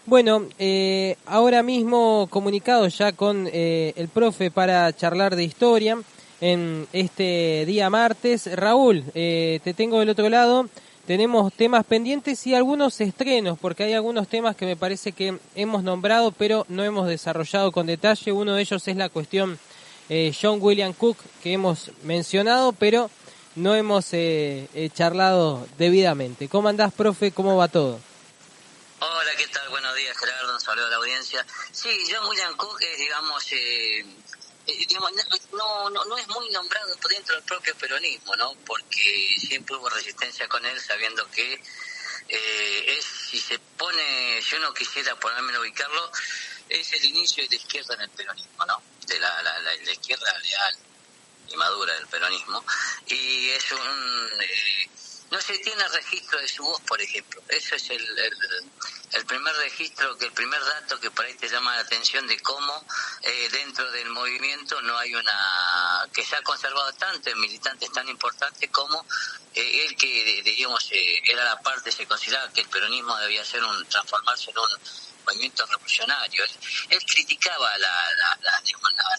Bueno, ahora mismo comunicado ya con el profe para charlar de historia en este día martes. Raúl, te tengo del otro lado. Tenemos temas pendientes y algunos estrenos, porque hay algunos temas que me parece que hemos nombrado, pero no hemos desarrollado con detalle. Uno de ellos es la cuestión John William Cook, que hemos mencionado, pero no hemos charlado debidamente. ¿Cómo andás, profe? ¿Cómo va todo? Hola, ¿qué tal? Buenos días, Gerardo. Un saludo a la audiencia. Sí, John William Cook es, digamos, no es muy nombrado dentro del propio peronismo, ¿no? Porque siempre hubo resistencia con él, sabiendo que si se pone, yo no quisiera ponerme a ubicarlo, es el inicio de la izquierda en el peronismo, ¿no? De la izquierda leal y madura del peronismo. Y es no se tiene registro de su voz, por ejemplo. Eso es el primer registro, el primer dato que por ahí te llama la atención de cómo dentro del movimiento no hay que se ha conservado tanto en militantes tan importantes como él, que digamos era la parte, se consideraba que el peronismo debía transformarse en un movimiento revolucionario. Él criticaba la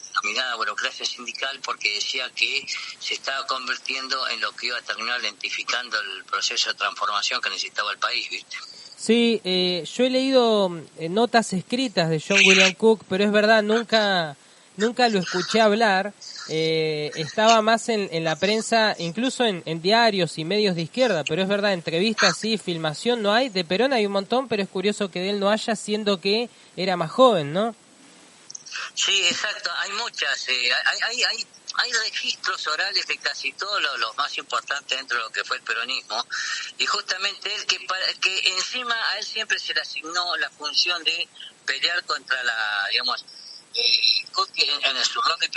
denominada burocracia sindical porque decía que se estaba convirtiendo en lo que iba a terminar lentificando el proceso de transformación que necesitaba el país, ¿viste? Sí, yo he leído notas escritas de John William Cook, pero es verdad, nunca lo escuché hablar. Estaba más en la prensa, incluso en diarios y medios de izquierda, pero es verdad, entrevistas sí, filmación no hay. De Perón hay un montón, pero es curioso que de él no haya, siendo que era más joven, ¿no? Sí, exacto, hay muchas, hay registros orales de casi todos los más importantes dentro de lo que fue el peronismo, y justamente él, que encima a él siempre se le asignó la función de pelear contra digamos, en su rol de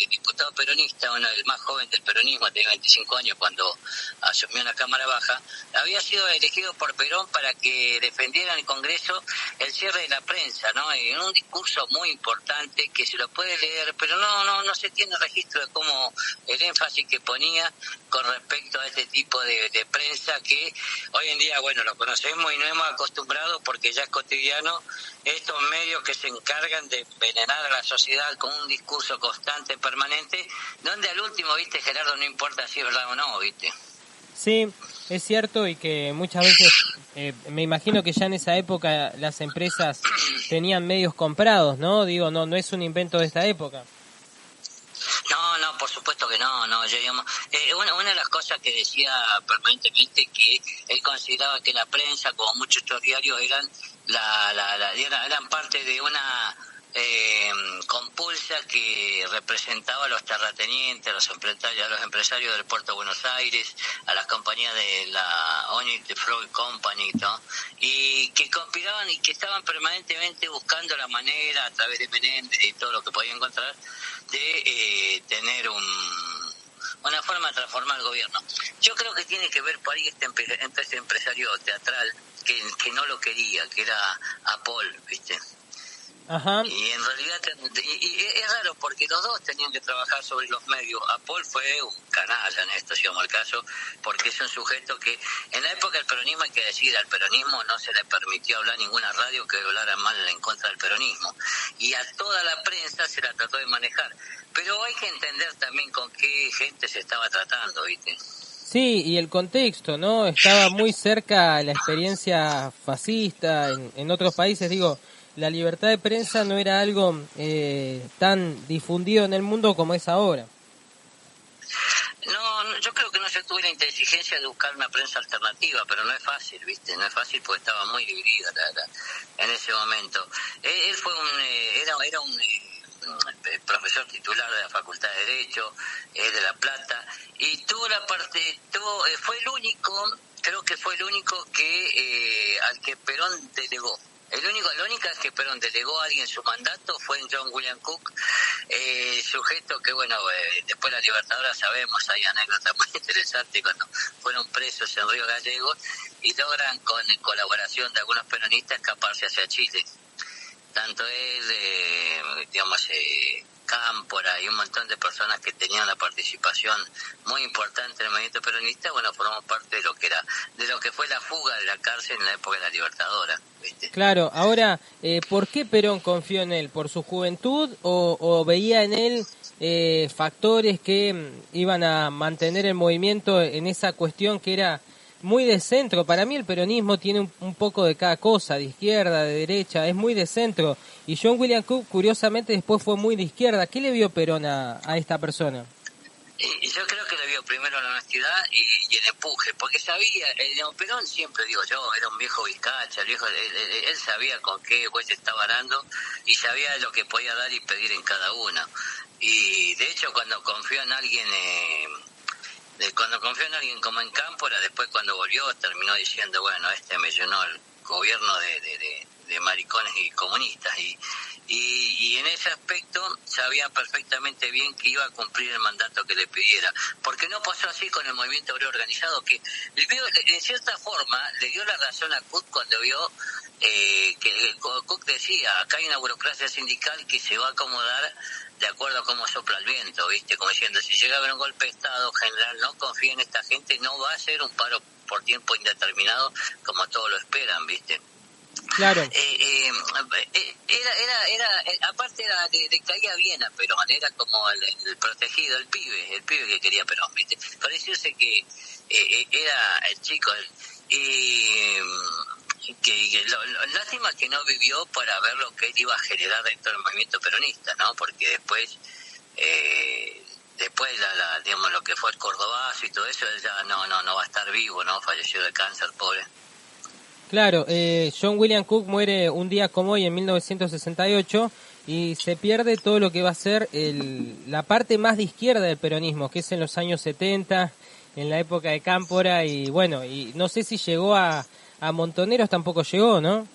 diputado peronista, el más joven del peronismo, tenía 25 años cuando asumió la Cámara Baja, había sido elegido por Perón para que defendiera en el Congreso el cierre de la prensa, ¿no? En un discurso muy importante que se lo puede leer, pero no se tiene registro de cómo el énfasis que ponía con respecto a este tipo de prensa que hoy en día, bueno, lo conocemos y nos hemos acostumbrado porque ya es cotidiano estos medios que se encargan de envenenar a la sociedad con un discurso constante, permanente, donde al último, viste, Gerardo, no importa si es verdad o no, viste. Sí, es cierto, y que muchas veces, me imagino que ya en esa época las empresas tenían medios comprados, ¿no? Digo, no es un invento de esta época. No, por supuesto que no, digamos, una de las cosas que decía permanentemente, que él consideraba que la prensa, como muchos otros diarios, eran parte de una compulsa que representaba a los terratenientes, a los empresarios del puerto de Buenos Aires, a las compañías de la Onit de Freud Company, ¿no? Y que conspiraban y que estaban permanentemente buscando la manera, a través de Menéndez y todo lo que podían encontrar, de tener una forma de transformar el gobierno. Yo creo que tiene que ver por ahí este empresario teatral que no lo quería, que era Apol, ¿viste? Ajá. Y en realidad es raro porque los dos tenían que trabajar sobre los medios. Apol fue un canalla en esto, si vamos al caso, porque es un sujeto que en la época del peronismo, hay que decir, al peronismo no se le permitió hablar ninguna radio que hablara mal en contra del peronismo, y a toda la prensa se la trató de manejar, pero hay que entender también con qué gente se estaba tratando, ¿viste? Sí, y el contexto, ¿no? Estaba muy cerca la experiencia fascista en otros países, digo. La libertad de prensa no era algo tan difundido en el mundo como es ahora. No, yo creo que no se tuvo la inteligencia de buscar una prensa alternativa, pero no es fácil, ¿viste? No es fácil porque estaba muy dividida en ese momento. Él fue era un profesor titular de la Facultad de Derecho de La Plata, y fue el único, creo que fue el único que al que Perón delegó. La única vez que Perón delegó a alguien su mandato fue en John William Cook, sujeto que, bueno, después de la Libertadora sabemos, hay anécdotas muy interesantes cuando fueron presos en Río Gallegos y logran, con colaboración de algunos peronistas, escaparse hacia Chile. Tanto él, Cámpora y un montón de personas que tenían una participación muy importante en el movimiento peronista, bueno, formamos parte de lo que fue la fuga de la cárcel en la época de la Libertadora, ¿viste? Claro, ahora, ¿por qué Perón confió en él? ¿Por su juventud o veía en él factores que iban a mantener el movimiento en esa cuestión que era muy de centro? Para mí el peronismo tiene un poco de cada cosa, de izquierda, de derecha, es muy de centro. Y John William Cook, curiosamente, después fue muy de izquierda. ¿Qué le vio Perón a esta persona? Y yo creo que le vio primero la honestidad y el empuje, porque sabía, Perón siempre, digo yo, era un viejo vizcacha, él sabía con qué güey se estaba arando y sabía lo que podía dar y pedir en cada uno. Y de hecho cuando confió en alguien... cuando confió en alguien como en Cámpora, después cuando volvió terminó diciendo, bueno, me llenó el gobierno de maricones y comunistas, y en ese aspecto sabía perfectamente bien que iba a cumplir el mandato que le pidiera, porque no pasó así con el movimiento obrero organizado, que en cierta forma le dio la razón a Cook cuando vio que Cook decía, acá hay una burocracia sindical que se va a acomodar de acuerdo a cómo sopla el viento, ¿viste? Como diciendo, si llega a haber un golpe de Estado, general, no confía en esta gente, no va a ser un paro por tiempo indeterminado como todos lo esperan, ¿viste? Claro. Aparte era de caía bien a Perón, era como el protegido, el pibe que quería Perón, ¿viste? Parecióse que era el chico, lástima que no vivió para ver lo que él iba a generar dentro del movimiento peronista, ¿no? Porque después digamos, lo que fue el Cordobazo y todo eso, él ya no va a estar vivo, ¿no? Falleció de cáncer, pobre. Claro, John William Cook muere un día como hoy en 1968 y se pierde todo lo que va a ser la parte más de izquierda del peronismo, que es en los años 70, en la época de Cámpora, y bueno, y no sé si llegó a Montoneros, tampoco llegó, ¿no?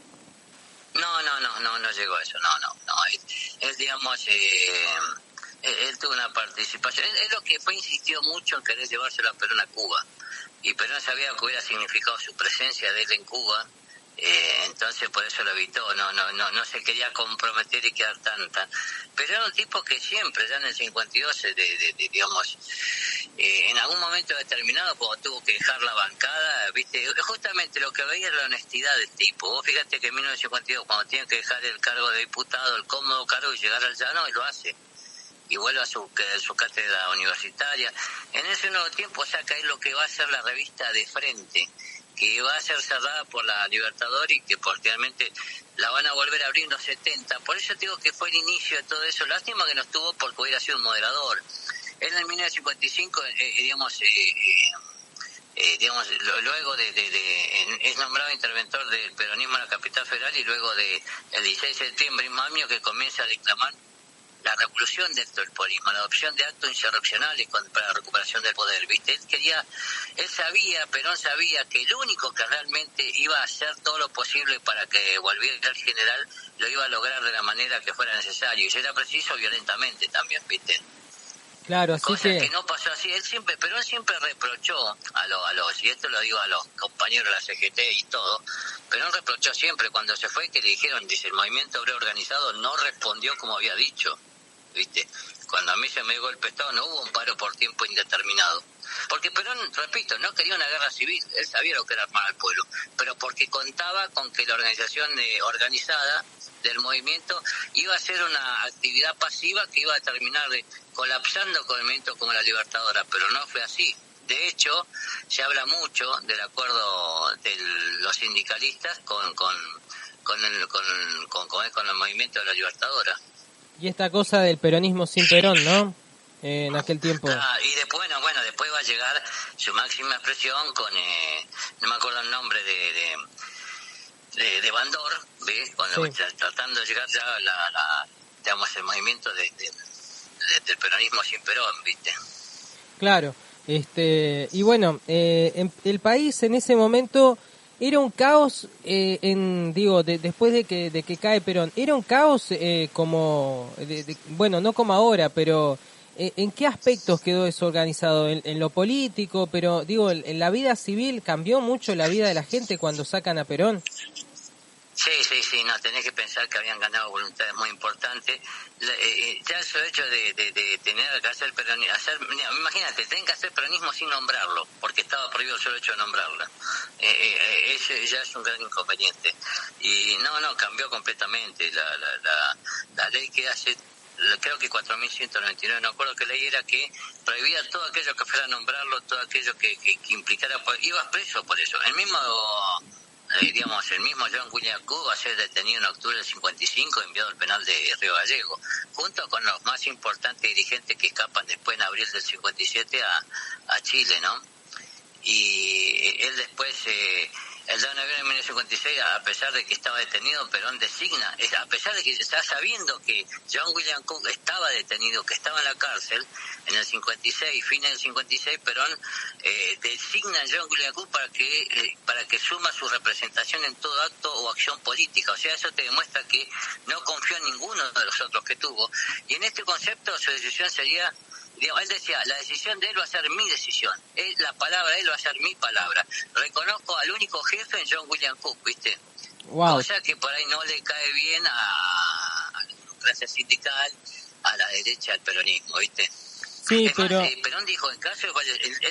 No llegó a eso, no. Él digamos, él tuvo una participación, es lo que fue, insistió mucho en querer llevárselo a Perón a Cuba, y Perón sabía que hubiera significado su presencia de él en Cuba, entonces por eso lo evitó, no se quería comprometer y quedar tan, pero era un tipo que siempre, ya en el 52, digamos, en algún momento determinado, cuando tuvo que dejar la bancada, viste, justamente lo que veía era la honestidad del tipo. Vos fíjate que en 1952, cuando tiene que dejar el cargo de diputado, el cómodo cargo, y llegar al llano, él lo hace, y vuelve a su cátedra universitaria. En ese nuevo tiempo saca él lo que va a ser la revista De Frente, que va a ser cerrada por la Libertadora y que posteriormente la van a volver a abrir en los 70. Por eso digo que fue el inicio de todo eso. Lástima que no estuvo porque hubiera sido un moderador. Él en 1955, luego es nombrado interventor del peronismo en la capital federal, y luego el 16 de septiembre en Mamio, que comienza a declamar la revolución dentro del peronismo, la adopción de actos insurreccionales para la recuperación del poder, ¿viste? Perón sabía que el único que realmente iba a hacer todo lo posible para que volviera el general, lo iba a lograr de la manera que fuera necesario, y si era preciso, violentamente también, ¿viste? Claro, así Cosa que no pasó así. Perón siempre reprochó y esto lo digo a los compañeros de la CGT y todo, Perón reprochó siempre cuando se fue, que le dijeron, dice, el movimiento obrero organizado no respondió como había dicho, ¿viste? Cuando a mí se me dio golpe de Estado no hubo un paro por tiempo indeterminado. Porque Perón, repito, no quería una guerra civil, él sabía lo que era armar al pueblo, pero porque contaba con que la organización organizada del movimiento iba a ser una actividad pasiva que iba a terminar colapsando con el movimiento como la Libertadora, pero no fue así. De hecho, se habla mucho del acuerdo de los sindicalistas con el movimiento de la Libertadora. Y esta cosa del peronismo sin Perón, ¿no? En aquel tiempo. Y después, después va a llegar su máxima expresión con, no me acuerdo el nombre de Bandor, ¿ves? Tratando de llegar ya digamos, el movimiento del peronismo sin Perón, ¿viste? Claro, y bueno, el país en ese momento era un caos, después de que cae Perón, era un caos como, bueno, no como ahora, pero ¿en qué aspectos quedó desorganizado? En lo político, pero digo, en la vida civil cambió mucho la vida de la gente cuando sacan a Perón. Sí, no, tenés que pensar que habían ganado voluntades muy importantes. Ya el hecho de tener que hacer peronismo, imagínate, tienen que hacer peronismo sin nombrarlo, porque estaba prohibido el solo hecho de nombrarlo. Ese ya es un gran inconveniente. Y no, cambió completamente la ley que hace, creo que 4.199, no acuerdo qué ley era, que prohibía todo aquello que fuera a nombrarlo, todo aquello que implicara, ibas preso por eso. El mismo John William Cook va a ser detenido en octubre del 55, enviado al penal de Río Gallego, junto con los más importantes dirigentes que escapan después en abril del 57 a Chile, ¿no? Y él después, el 2 de noviembre de 1956, a pesar de que estaba detenido, Perón designa, a pesar de que está sabiendo que John William Cook estaba detenido, que estaba en la cárcel, en el 56, fines del 56, Perón designa a John William Cook para que suma su representación en todo acto o acción política. O sea, eso te demuestra que no confió en ninguno de los otros que tuvo. Y en este concepto su decisión sería, él decía, la decisión de él va a ser mi decisión, la palabra de él va a ser mi palabra. Reconozco al único jefe en John William Cook, ¿viste? Wow. Cosa que por ahí no le cae bien a la democracia sindical, a la derecha, al peronismo, ¿viste? Sí, es pero... más, Perón dijo, él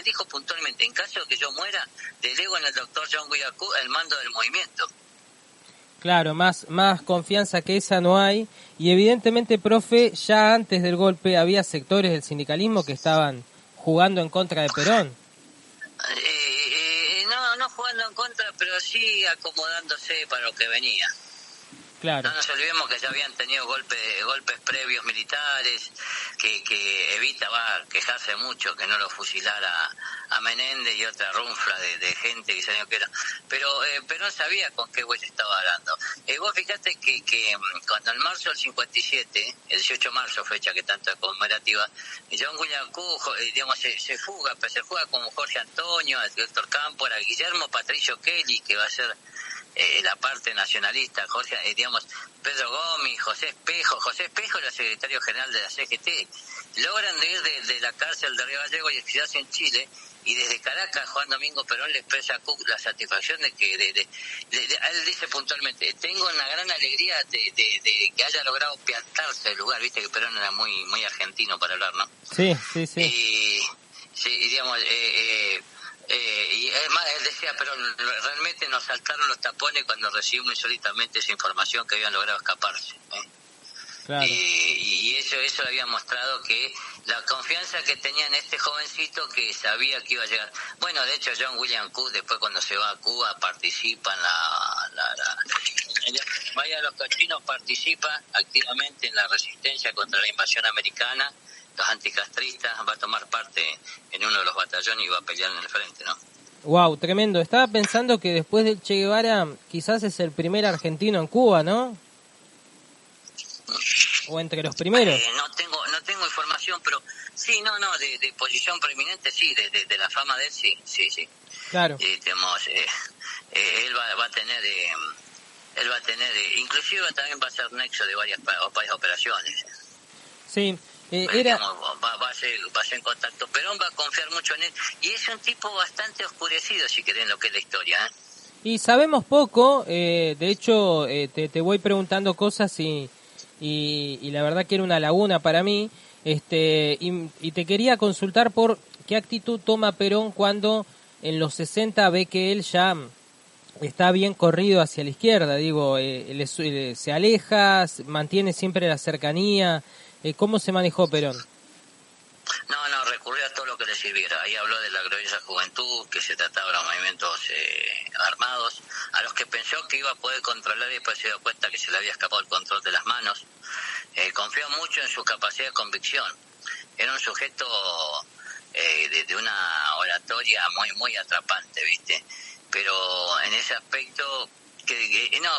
dijo puntualmente, en caso de que yo muera, delego en el doctor John William Cook el mando del movimiento. Claro, más confianza que esa no hay. Y evidentemente, profe, ya antes del golpe había sectores del sindicalismo que estaban jugando en contra de Perón. No jugando en contra, pero sí acomodándose para lo que venía. Claro. No nos olvidemos que ya habían tenido golpes previos militares, que Evita va a quejarse mucho que no lo fusilara a Menéndez y otra runfla de gente que sabía que era. Pero Perón sabía con qué güey estaba hablando. Vos fijate que cuando en marzo del 57, el 18 de marzo, fecha que tanto es conmemorativa, John William Cook, se fuga, pero se juega con Jorge Antonio, Héctor Cámpora, Guillermo Patricio Kelly, que va a ser la parte nacionalista, Pedro Gómez, José Espejo era secretario general de la CGT, logran de ir de la cárcel de Río Gallego y exiliarse en Chile, y desde Caracas Juan Domingo Perón le expresa a Cook la satisfacción de que, él dice puntualmente, tengo una gran alegría de que haya logrado piantarse el lugar, viste que Perón era muy argentino para hablar, ¿no? Sí. Y además él decía, pero realmente nos saltaron los tapones cuando recibimos insólitamente esa información que habían logrado escaparse. Claro. Y eso había mostrado que la confianza que tenía en este jovencito, que sabía que iba a llegar. Bueno, de hecho John William Cook después cuando se va a Cuba participa en Vaya los Cochinos participa activamente en la resistencia contra la invasión americana. Los anticastristas, va a tomar parte en uno de los batallones y va a pelear en el frente, ¿no? Wow, tremendo. Estaba pensando que después del Che Guevara quizás es el primer argentino en Cuba, ¿no? O entre los primeros. No tengo información, pero sí, de posición preeminente, sí, de la fama de él, sí. Claro. Él va a tener, inclusive también va a ser nexo de varias operaciones. Sí. Va a ser en contacto. Perón va a confiar mucho en él y es un tipo bastante oscurecido, si querés, lo que es la historia, ¿eh? Y sabemos poco, de hecho te voy preguntando cosas y la verdad que era una laguna para mí, y te quería consultar por qué actitud toma Perón cuando en los 60 ve que él ya está bien corrido hacia la izquierda, digo, se aleja, mantiene siempre la cercanía. ¿Cómo se manejó Perón? No, recurrió a todo lo que le sirviera. Ahí habló de la gloriosa juventud, que se trataba de los movimientos armados, a los que pensó que iba a poder controlar y después se dio cuenta que se le había escapado el control de las manos. Confió mucho en su capacidad de convicción. Era un sujeto de una oratoria muy atrapante, ¿viste? Pero en ese aspecto...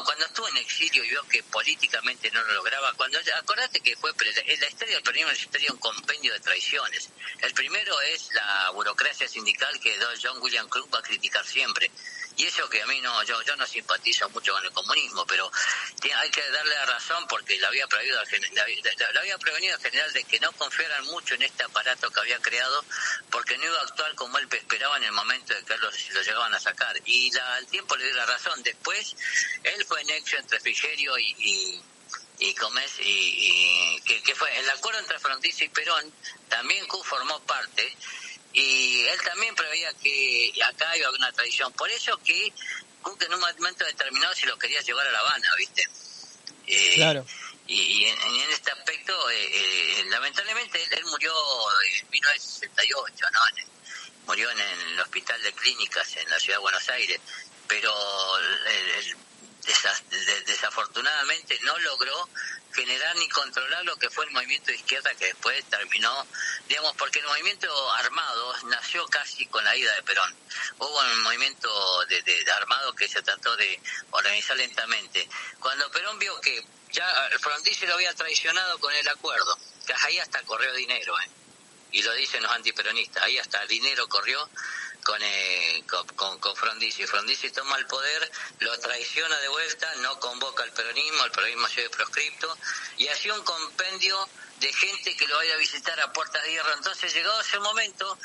cuando estuvo en exilio y vio que políticamente no lo lograba, acordate que la historia del peronismo es historia de un compendio de traiciones. El primero es la burocracia sindical que John William Cook va a criticar siempre. Y eso que a mí no, yo no simpatizo mucho con el comunismo, pero hay que darle la razón porque le había prevenido al general de que no confiaran mucho en este aparato que había creado, porque no iba a actuar como él esperaba en el momento de que lo llegaban a sacar. Y el tiempo le dio la razón. Después, él fue nexo entre Frigerio y Gómez, y que fue el acuerdo entre Frondizi y Perón. También Q formó parte, y él también preveía que acá iba a haber una traición. Por eso que Q en un momento determinado se lo quería llevar a La Habana, ¿viste? Claro. Y en este aspecto, lamentablemente, él murió en 1968, ¿no? Murió en el Hospital de Clínicas en la Ciudad de Buenos Aires, pero desafortunadamente no logró generar ni controlar lo que fue el movimiento de izquierda que después terminó, digamos, porque el movimiento armado nació casi con la ida de Perón. Hubo un movimiento de armado que se trató de organizar lentamente. Cuando Perón vio que ya Frondizi lo había traicionado con el acuerdo, que ahí hasta corrió dinero, y lo dicen los antiperonistas, ahí hasta dinero corrió con Frondizi. Frondizi toma el poder, lo traiciona de vuelta, no convoca al peronismo, el peronismo sigue proscripto, y hacía un compendio de gente que lo vaya a visitar a puertas de hierro. Entonces, llegado ese momento,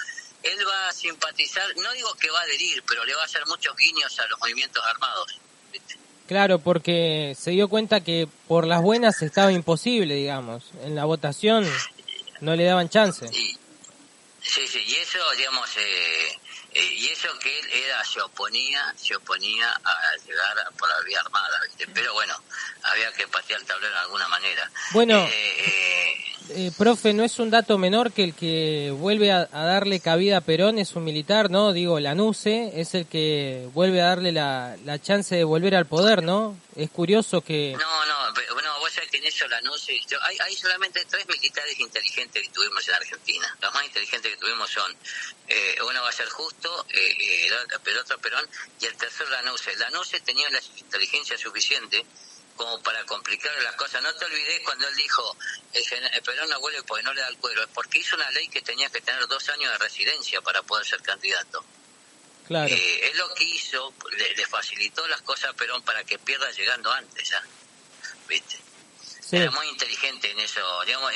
él va a simpatizar, no digo que va a adherir, pero le va a hacer muchos guiños a los movimientos armados, ¿viste? Claro, porque se dio cuenta que por las buenas estaba imposible, digamos. En la votación no le daban chance. Sí, y eso, digamos, y eso que él se oponía a llegar por la vía armada, ¿viste? Pero bueno, había que patear el tablero de alguna manera. Bueno, profe, no es un dato menor que el que vuelve a darle cabida a Perón es un militar, ¿no? Digo, Lanusse es el que vuelve a darle la chance de volver al poder, ¿no? Es curioso que... No, vos sabés que en eso Lanusse, hay solamente 3 militares inteligentes que tuvimos en Argentina. Los más inteligentes que tuvimos son, uno va a ser Justo, el otro Perón, y el tercero Lanusse. Lanusse tenía la inteligencia suficiente como para complicar las cosas. No te olvides cuando él dijo, el Perón no vuelve porque no le da el cuero, es porque hizo una ley que tenía que tener 2 años de residencia para poder ser candidato. Claro. Él lo que hizo, le facilitó las cosas a Perón para que pierda llegando antes, ¿ya? ¿Viste? Sí. Era muy inteligente en eso. Digamos,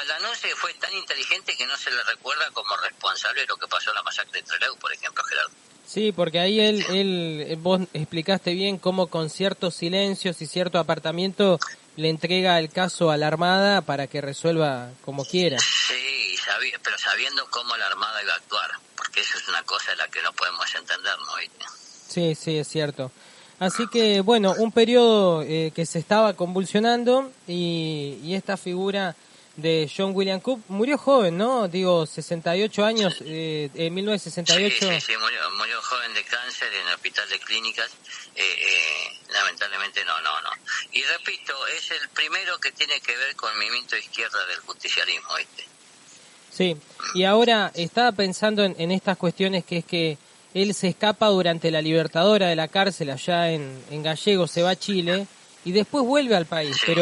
Lanusse fue tan inteligente que no se le recuerda como responsable de lo que pasó en la masacre de Trelew, por ejemplo, Gerardo. Sí, porque ahí vos explicaste bien cómo con ciertos silencios y cierto apartamiento le entrega el caso a la Armada para que resuelva como quiera. Sí, pero sabiendo cómo la Armada iba a actuar, porque eso es una cosa de la que no podemos entender, ¿no? Sí, es cierto. Así que, bueno, un periodo que se estaba convulsionando y esta figura de John William Cook murió joven, ¿no? Digo, 68 años, en 1968. Sí, murió joven de cáncer en el Hospital de Clínicas. Lamentablemente no. Y repito, es el primero que tiene que ver con el movimiento de izquierda del justicialismo, ¿viste? Sí, y ahora estaba pensando en estas cuestiones que es que él se escapa durante la Libertadora de la cárcel allá en Gallegos, se va a Chile y después vuelve al país, sí.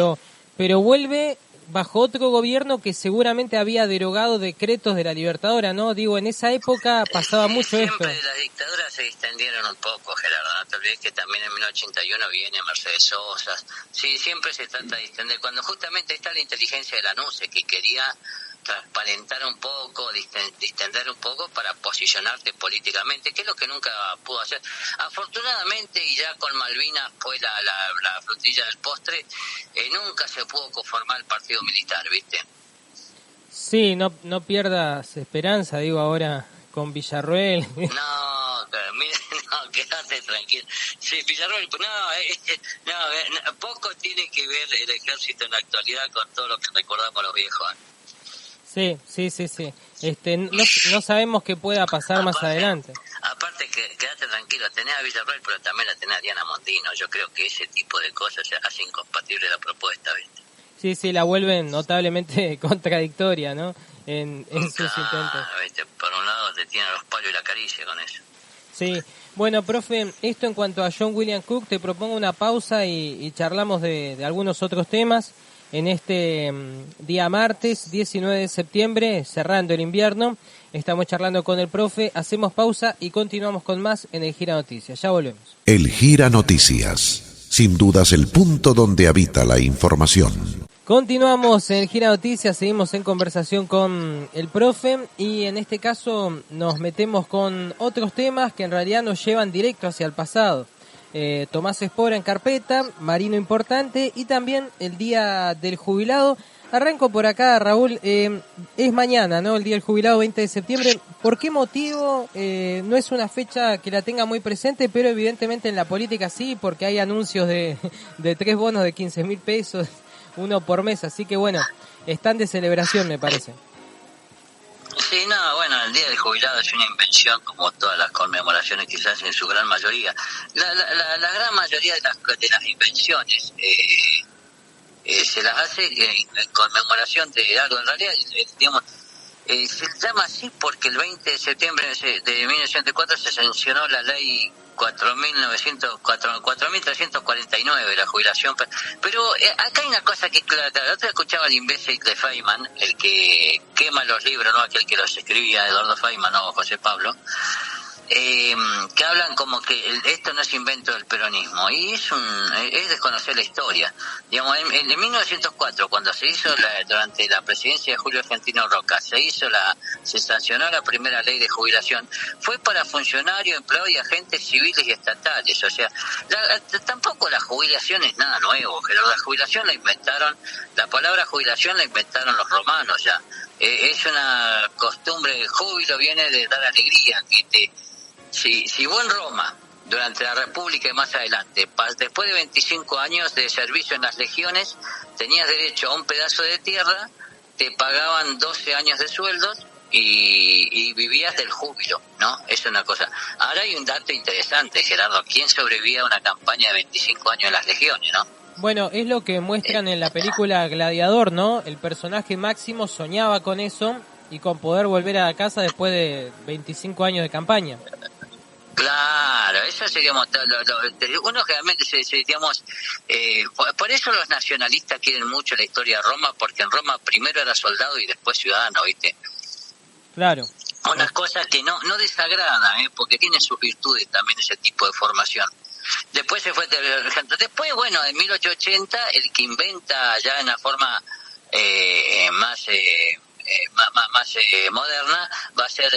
pero vuelve bajo otro gobierno que seguramente había derogado decretos de la Libertadora, ¿no? Digo, en esa época pasaba mucho esto. Siempre las dictaduras se extendieron un poco, Gerardo, no te olvides que también en 1981 viene Mercedes Sosa. Sí, siempre se trata de extender, cuando justamente está la inteligencia de Lanusse, que quería transparentar un poco, distender un poco para posicionarte políticamente, que es lo que nunca pudo hacer. Afortunadamente, y ya con Malvinas fue la frutilla del postre, nunca se pudo conformar el partido militar, ¿viste? Sí, no pierdas esperanza, digo, ahora con Villarroel. No, quédate tranquilo. Sí, Villarroel, poco tiene que ver el ejército en la actualidad con todo lo que recordamos los viejos. Sí. No sabemos qué pueda pasar más adelante. Aparte, quédate tranquilo, tenés a Villarroel, pero también la tenés a Diana Mondino. Yo creo que ese tipo de cosas hace incompatible la propuesta, ¿viste? Sí, la vuelven notablemente contradictoria, ¿no? En sus intentos. ¿Viste? Por un lado te tienen los palos y la caricia con eso. Sí. Bueno, profe, esto en cuanto a John William Cook, te propongo una pausa y charlamos de algunos otros temas. En este día martes, 19 de septiembre, cerrando el invierno, Estamos charlando con el profe, hacemos pausa y continuamos con más en el Gira Noticias. Ya volvemos. El Gira Noticias, sin dudas el punto donde habita la información. Continuamos en Gira Noticias, seguimos en conversación con el profe y en este caso nos metemos con otros temas que en realidad nos llevan directo hacia el pasado. Tomás Espora en carpeta, Marino importante y también el Día del Jubilado. Arranco por acá, Raúl, es mañana, ¿no? El Día del Jubilado, 20 de septiembre. ¿Por qué motivo? No es una fecha que la tenga muy presente, pero evidentemente en la política sí, porque hay anuncios de 3 bonos de 15.000 pesos, uno por mes, así que bueno, están de celebración, me parece. Sí, no, bueno, el Día del Jubilado es una invención, como todas las conmemoraciones quizás en su gran mayoría. La gran mayoría de las invenciones se las hace en conmemoración de algo. En realidad, digamos, se llama así porque el 20 de septiembre de 1904 se sancionó la ley 4.349, la jubilación. Pero acá hay una cosa que, claro, la otra escuchaba al imbécil de Feynman, el que quema los libros, no aquel que los escribía, Eduardo Feynman, no José Pablo, que hablan como que esto no es invento del peronismo, y es desconocer la historia. Digamos, en 1904, cuando se hizo durante la presidencia de Julio Argentino Roca, se sancionó la primera ley de jubilación, fue para funcionarios, empleados y agentes civiles y estatales. O sea, tampoco la jubilación es nada nuevo, pero la jubilación la palabra jubilación la inventaron los romanos ya. Es una costumbre, el júbilo viene de dar alegría, si vos en Roma, durante la República y más adelante, después de 25 años de servicio en las legiones, tenías derecho a un pedazo de tierra, te pagaban 12 años de sueldos y vivías del júbilo, ¿no? Es una cosa. Ahora hay un dato interesante, Gerardo. ¿Quién sobrevivía a una campaña de 25 años en las legiones, no? Bueno, es lo que muestran en la película Gladiador, ¿no? El personaje Máximo soñaba con eso y con poder volver a casa después de 25 años de campaña. Claro, eso sería, uno generalmente digamos, por eso los nacionalistas quieren mucho la historia de Roma, porque en Roma primero era soldado y después ciudadano, ¿viste? Claro. Unas cosas que no desagradan, porque tiene sus virtudes también ese tipo de formación. Después se fue, después, bueno, en 1880 el que inventa ya en la forma más moderna va a ser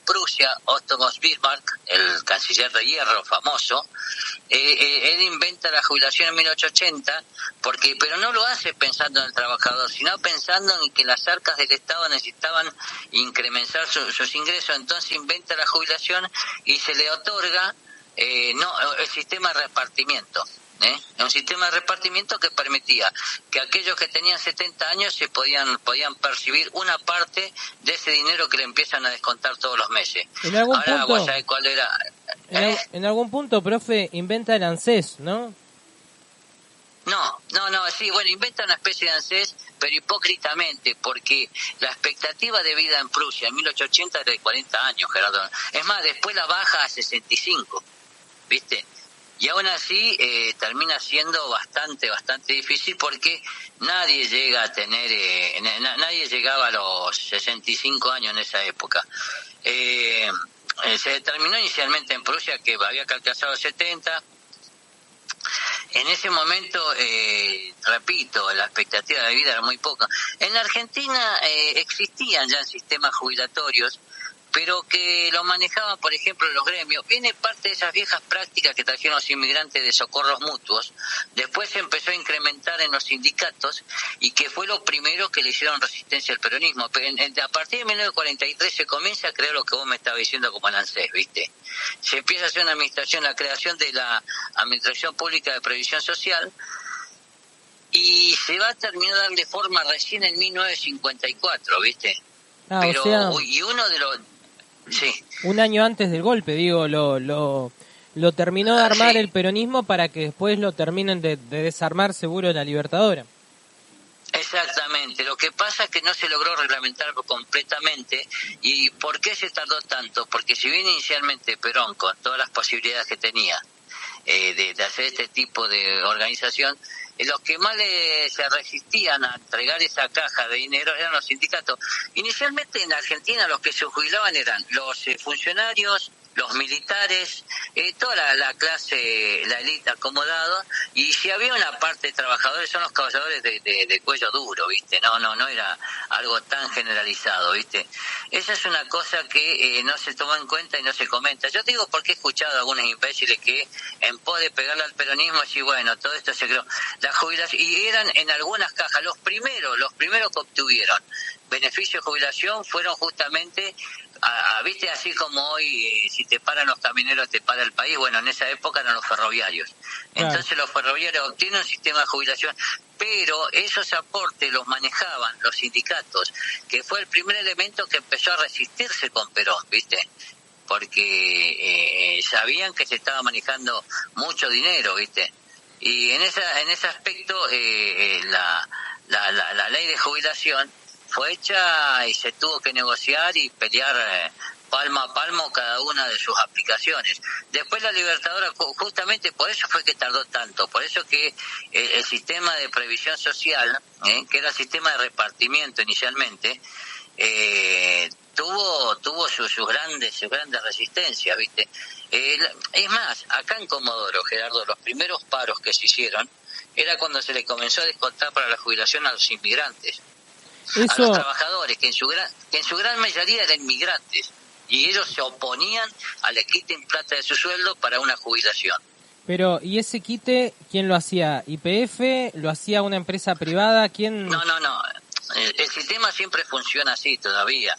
Prusia, Otto von Bismarck, el canciller de hierro famoso. Él inventa la jubilación en 1880, pero no lo hace pensando en el trabajador, sino pensando en que las arcas del Estado necesitaban incrementar sus ingresos. Entonces inventa la jubilación y se le otorga el sistema de repartimiento. Un sistema de repartimiento que permitía que aquellos que tenían 70 años se podían percibir una parte de ese dinero que le empiezan a descontar todos los meses. En algún Ahora, punto, ¿vos sabés cuál era? En algún punto, profe, inventa el ANSES, ¿no? No, sí, bueno, inventa una especie de ANSES, pero hipócritamente, porque la expectativa de vida en Prusia en 1880 era de 40 años, Gerardo. Es más, después la baja a 65, ¿viste? Y aún así termina siendo bastante difícil, porque nadie llegaba a los 65 años en esa época. Se determinó inicialmente en Prusia que había que alcanzar los 70. En ese momento, repito, la expectativa de vida era muy poca. En la Argentina existían ya sistemas jubilatorios, pero que lo manejaban, por ejemplo, los gremios. Viene parte de esas viejas prácticas que trajeron los inmigrantes de socorros mutuos. Después se empezó a incrementar en los sindicatos, y que fue lo primero que le hicieron resistencia al peronismo. A partir de 1943 se comienza a crear lo que vos me estabas diciendo como el ANSES, ¿viste? Se empieza a hacer una administración, la creación de la Administración Pública de Previsión Social, y se va a terminar de darle forma recién en 1954, ¿viste? Pero, o sea, y uno de los... Sí. Un año antes del golpe, digo, lo terminó de armar sí. El peronismo para que después lo terminen de desarmar seguro la Libertadora. Exactamente, lo que pasa es que no se logró reglamentar completamente. ¿Y por qué se tardó tanto? Porque si bien inicialmente Perón, con todas las posibilidades que tenía de hacer este tipo de organización, los que más se resistían a entregar esa caja de dinero eran los sindicatos. Inicialmente en Argentina los que se jubilaban eran los funcionarios, los militares, toda la clase, la élite acomodada, y si había una parte de trabajadores son los trabajadores de cuello duro, ¿viste? No era algo tan generalizado, ¿viste? Esa es una cosa que no se toma en cuenta y no se comenta. Yo digo porque he escuchado a algunos imbéciles que en pos de pegarle al peronismo, y bueno, todo esto se creó. La jubilación, y eran en algunas cajas, los primeros que obtuvieron beneficio de jubilación fueron justamente viste, así como hoy si te paran los camioneros te para el país, bueno, en esa época eran los ferroviarios. Entonces los ferroviarios obtienen un sistema de jubilación, pero esos aportes los manejaban los sindicatos, que fue el primer elemento que empezó a resistirse con Perón, viste, porque sabían que se estaba manejando mucho dinero, viste, y en ese aspecto la ley de jubilación fue hecha y se tuvo que negociar y pelear palmo a palmo cada una de sus aplicaciones. Después la Libertadora, justamente por eso fue que tardó tanto, por eso que el sistema de previsión social, que era el sistema de repartimiento inicialmente, tuvo sus grandes resistencias, ¿viste? Es más, acá en Comodoro, Gerardo, los primeros paros que se hicieron era cuando se le comenzó a descontar para la jubilación a los inmigrantes. A los trabajadores, que en su gran mayoría eran inmigrantes, y ellos se oponían a le quiten plata de su sueldo para una jubilación. Pero, ¿y ese quite quién lo hacía? ¿YPF? ¿Lo hacía una empresa privada? ¿Quién? No. El sistema siempre funciona así todavía.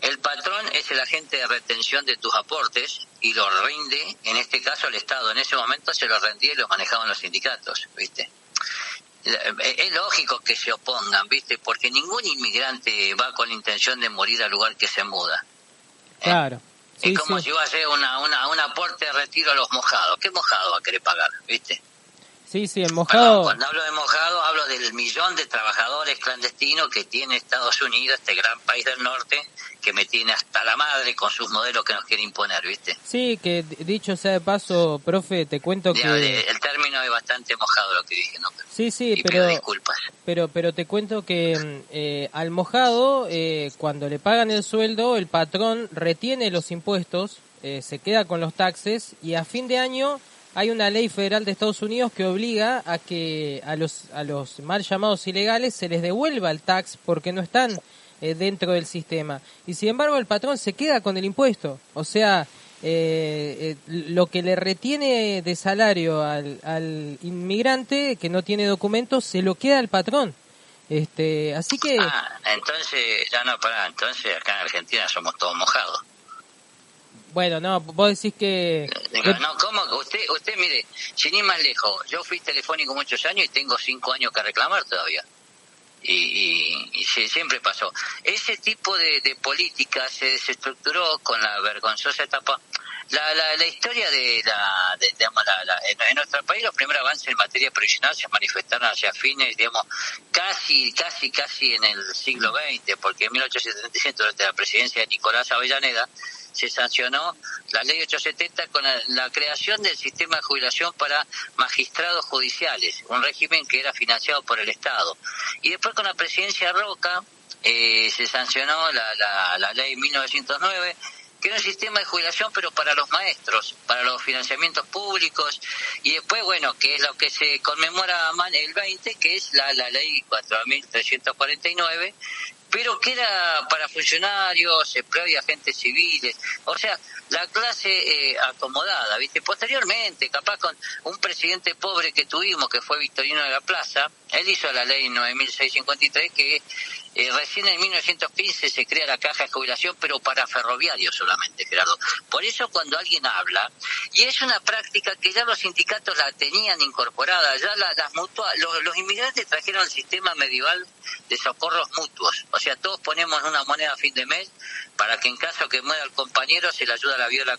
El patrón es el agente de retención de tus aportes y lo rinde, en este caso el Estado. En ese momento se lo rendía y lo manejaban los sindicatos, ¿viste? Es lógico que se opongan, ¿viste? Porque ningún inmigrante va con la intención de morir al lugar que se muda. Claro. Sí, es como si va a hacer un aporte de retiro a los mojados. ¿Qué mojado va a querer pagar, viste? Sí, el mojado... Cuando hablo de mojado, hablo del millón de trabajadores clandestinos que tiene Estados Unidos, este gran país del norte, que me tiene hasta la madre con sus modelos que nos quiere imponer, ¿viste? Sí, que dicho sea de paso, profe, te cuento que... El término es bastante mojado lo que dije, ¿no? Sí, y pido disculpas. Pero te cuento que al mojado, cuando le pagan el sueldo, el patrón retiene los impuestos, se queda con los taxes, y a fin de año... Hay una ley federal de Estados Unidos que obliga a que a los mal llamados ilegales se les devuelva el tax porque no están dentro del sistema. Y sin embargo el patrón se queda con el impuesto. O sea, lo que le retiene de salario al inmigrante que no tiene documentos se lo queda al patrón. Así que... entonces, entonces acá en Argentina somos todos mojados. Bueno, no, vos decís que... No, ¿cómo? Usted mire, sin ir más lejos, yo fui telefónico muchos años y tengo 5 años que reclamar todavía. Y siempre pasó. Ese tipo de política se desestructuró con la vergonzosa etapa. La historia en nuestro país los primeros avances en materia previsional se manifestaron hacia fines, digamos, casi en el siglo XX, porque en 1877, durante la presidencia de Nicolás Avellaneda, se sancionó la ley 870 con la creación del sistema de jubilación para magistrados judiciales, un régimen que era financiado por el Estado. Y después con la presidencia Roca se sancionó la ley 1909, que era un sistema de jubilación pero para los maestros, para los financiamientos públicos, y después, bueno, que es lo que se conmemora el 20, que es la ley 4.349, pero que era para funcionarios, empleados y agentes civiles, o sea, la clase acomodada, ¿viste? Posteriormente, capaz con un presidente pobre que tuvimos, que fue Victorino de la Plaza, él hizo la ley 9.653, que recién en 1915 se crea la caja de jubilación, pero para ferroviarios solamente, Gerardo. Por eso cuando alguien habla, y es una práctica que ya los sindicatos la tenían incorporada, ya las los inmigrantes trajeron el sistema medieval de socorros mutuos, o sea, todos ponemos una moneda a fin de mes para que en caso que muera el compañero se le ayude a la viuda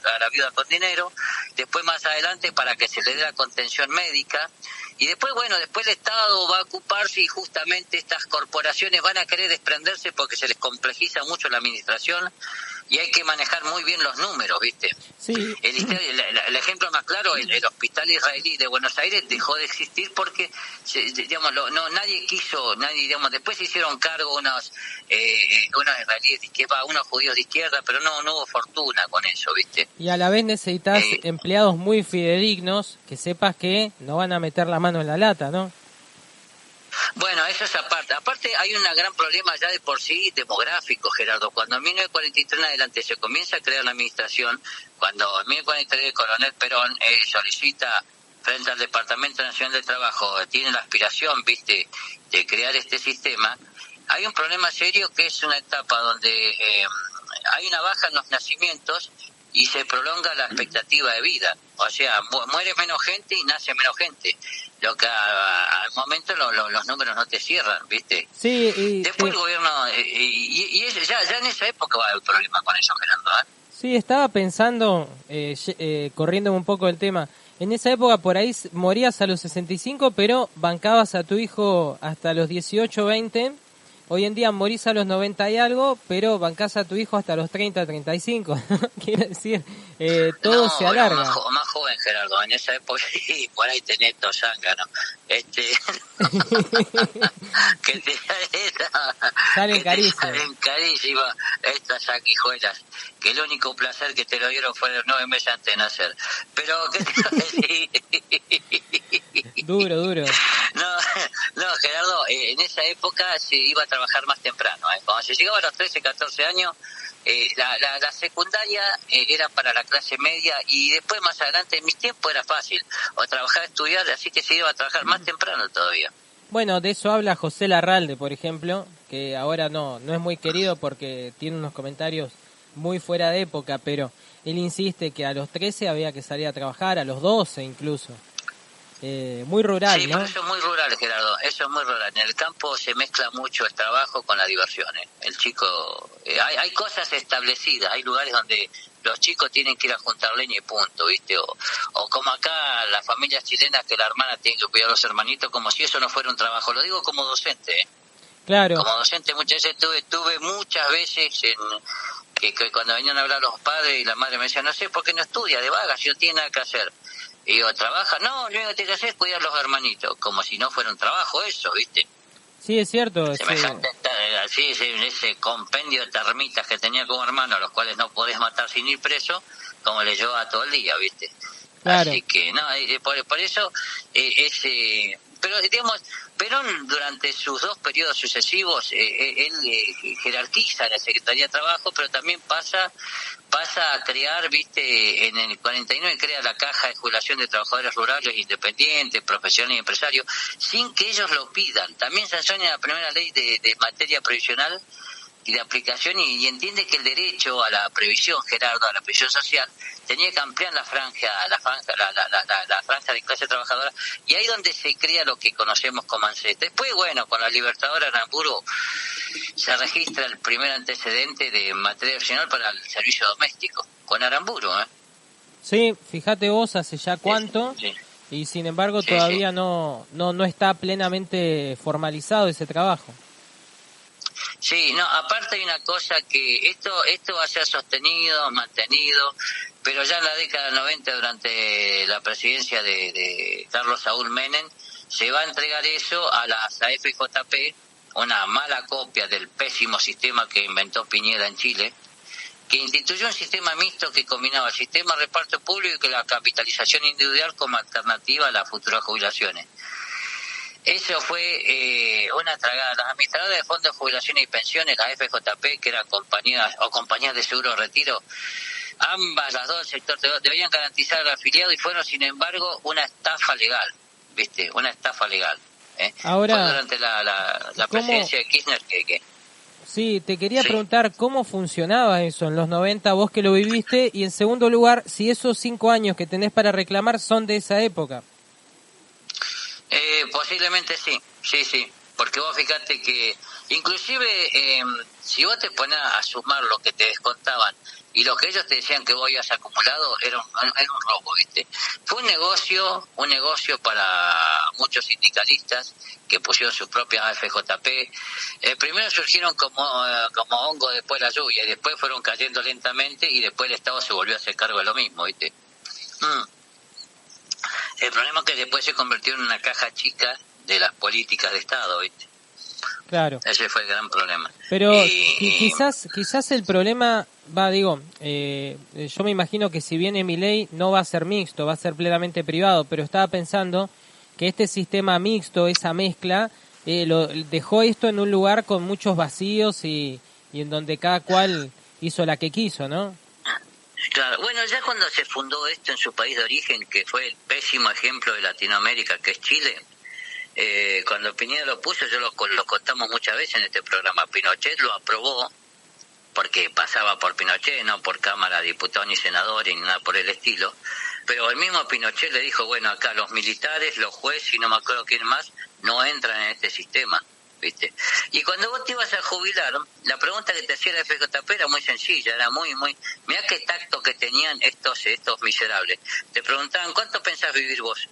con dinero, después más adelante para que se le dé la contención médica, y después, bueno, después el Estado va a ocuparse y justamente estas corporaciones van a querer desprenderse porque se les complejiza mucho la administración, y hay que manejar muy bien los números, ¿viste? Sí. El ejemplo más claro, el hospital israelí de Buenos Aires dejó de existir porque, digamos, nadie quiso, digamos, después se hicieron cargo unos israelíes de izquierda, unos judíos de izquierda, pero no hubo fortuna con eso, ¿viste? Y a la vez necesitas empleados muy fidedignos, que sepas que no van a meter la mano en la lata, ¿no? Bueno, eso es aparte. Aparte hay un gran problema ya de por sí demográfico, Gerardo. Cuando en 1943 en adelante se comienza a crear la administración, cuando en 1943 el coronel Perón solicita frente al Departamento Nacional de Trabajo, tiene la aspiración, ¿viste?, de crear este sistema, hay un problema serio que es una etapa donde hay una baja en los nacimientos y se prolonga la expectativa de vida. O sea, muere menos gente y nace menos gente. Lo que al momento los números no te cierran, ¿viste? Sí, y después el gobierno... Y ya en esa época va el problema con eso, Gerardo, ¿eh? Sí, estaba pensando, corriendo un poco el tema, en esa época por ahí morías a los 65, pero bancabas a tu hijo hasta los 18, 20... Hoy en día morís a los 90 y algo, pero bancás a tu hijo hasta los 30, 35. Quiere decir, todo se alarga. Más joven, Gerardo. En esa época, por ahí tenés Tosanga, ¿no? Que salen carísimas. Salen carísimas estas sanguijuelas. Que el único placer que te lo dieron fue los 9 meses antes de nacer. Pero, ¿qué te iba a decir? Duro. No, Gerardo, en esa época se iba a trabajar más temprano. Cuando se llegaba a los 13, 14 años, la secundaria era para la clase media y después más adelante en mis tiempos era fácil. O trabajar, estudiar, así que se iba a trabajar más temprano todavía. Bueno, de eso habla José Larralde, por ejemplo, que ahora no es muy querido porque tiene unos comentarios muy fuera de época, pero él insiste que a los 13 había que salir a trabajar, a los 12 incluso. Muy rural, sí, ¿no? Pero eso es muy rural, Gerardo, eso es muy rural. En el campo se mezcla mucho el trabajo con la diversión. El chico, hay cosas establecidas, hay lugares donde los chicos tienen que ir a juntar leña y punto, ¿viste? O como acá las familias chilenas que la hermana tiene que cuidar a los hermanitos como si eso no fuera un trabajo. Lo digo como docente, Claro. Como docente muchas veces tuve muchas veces que cuando venían a hablar los padres y la madre me decía, no sé por qué no estudia, de vaga, si no tiene nada que hacer. Y yo, ¿trabaja? No, lo único que tiene que hacer es cuidar a los hermanitos, como si no fuera un trabajo eso, ¿viste? Sí, es cierto. Semejante, así, ese compendio de termitas que tenía como hermano, a los cuales no podés matar sin ir preso, como le llevaba todo el día, ¿viste? Claro. Así que, no, por eso, pero digamos, Perón durante sus 2 periodos sucesivos, él jerarquiza la Secretaría de Trabajo, pero también pasa a crear, viste, en el 49 crea la Caja de Jubilación de Trabajadores Rurales Independientes, Profesionales y Empresarios, sin que ellos lo pidan. También sanciona la primera ley de materia previsional y de aplicación y entiende que el derecho a la previsión, Gerardo, a la previsión social, tenía que ampliar la franja de clase trabajadora, y ahí donde se crea lo que conocemos como ANSES. Después, bueno, con la Libertadora Aramburu se registra el primer antecedente de materia opcional para el servicio doméstico, con Aramburu, Sí, fíjate vos, hace ya cuánto, sí. Y sin embargo todavía no está plenamente formalizado ese trabajo. Sí, no, aparte hay una cosa que esto va a ser sostenido, mantenido, pero ya en la década del 90, durante la presidencia de Carlos Saúl Menem, se va a entregar eso a las AFJP, una mala copia del pésimo sistema que inventó Piñera en Chile, que instituyó un sistema mixto que combinaba el sistema de reparto público y la capitalización individual como alternativa a las futuras jubilaciones. Eso fue una tragada. Las administradoras de fondos de jubilaciones y pensiones, las FJP, que eran compañías de seguro de retiro, ambas, las dos del sector, debían garantizar al afiliado y fueron, sin embargo, una estafa legal, ¿viste? Una estafa legal. Ahora, fue durante la presidencia de Kirchner que... Sí, te quería preguntar cómo funcionaba eso en los 90, vos que lo viviste, y en segundo lugar, si esos 5 años que tenés para reclamar son de esa época. Posiblemente sí. Porque vos fíjate que inclusive si vos te pones a sumar lo que te descontaban y lo que ellos te decían que vos habías acumulado, era un robo, ¿viste? Fue un negocio para muchos sindicalistas que pusieron sus propias AFJP. Primero surgieron como hongo después de la lluvia, y después fueron cayendo lentamente, y después el Estado se volvió a hacer cargo de lo mismo, ¿viste? El problema es que después se convirtió en una caja chica de las políticas de Estado, ¿viste? Claro. Ese fue el gran problema. Pero quizás el problema yo me imagino que si viene Milei no va a ser mixto, va a ser plenamente privado, pero estaba pensando que este sistema mixto, esa mezcla, dejó esto en un lugar con muchos vacíos y en donde cada cual hizo la que quiso, ¿no? Claro, bueno, ya cuando se fundó esto en su país de origen, que fue el pésimo ejemplo de Latinoamérica, que es Chile, cuando Piñera lo puso, yo lo contamos muchas veces en este programa, Pinochet lo aprobó, porque pasaba por Pinochet, no por Cámara de Diputados ni senadores ni nada por el estilo, pero el mismo Pinochet le dijo, bueno, acá los militares, los jueces y no me acuerdo quién más, no entran en este sistema, ¿viste? Y cuando vos te ibas a jubilar, la pregunta que te hacía la FJP era muy sencilla, era muy, mirá qué tacto que tenían estos miserables. Te preguntaban, ¿cuánto pensás vivir vos?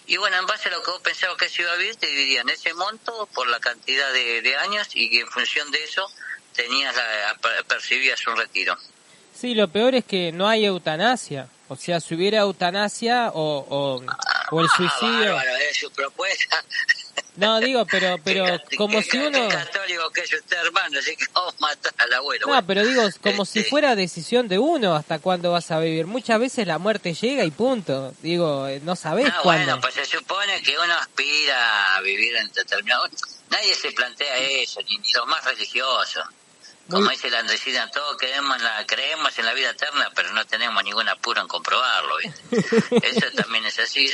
Y bueno, en base a lo que vos pensabas que se iba a vivir, te dividían ese monto por la cantidad de años, y en función de eso percibías un retiro. Sí, lo peor es que no hay eutanasia. O sea, si hubiera eutanasia o el suicidio... Bárbaro, es su propuesta. No, digo, pero como si uno... Es católico que es usted, hermano, así que vamos a matar al abuelo. No, bueno, pero digo, como si fuera decisión de uno hasta cuándo vas a vivir. Muchas veces la muerte llega y punto. Digo, no sabés cuándo. Bueno, pues se supone que uno aspira a vivir en determinado... Nadie se plantea eso, ni los más religiosos. Como dice la Andresina, todos creemos en la vida eterna, pero no tenemos ningún apuro en comprobarlo, ¿viste? Eso también es así.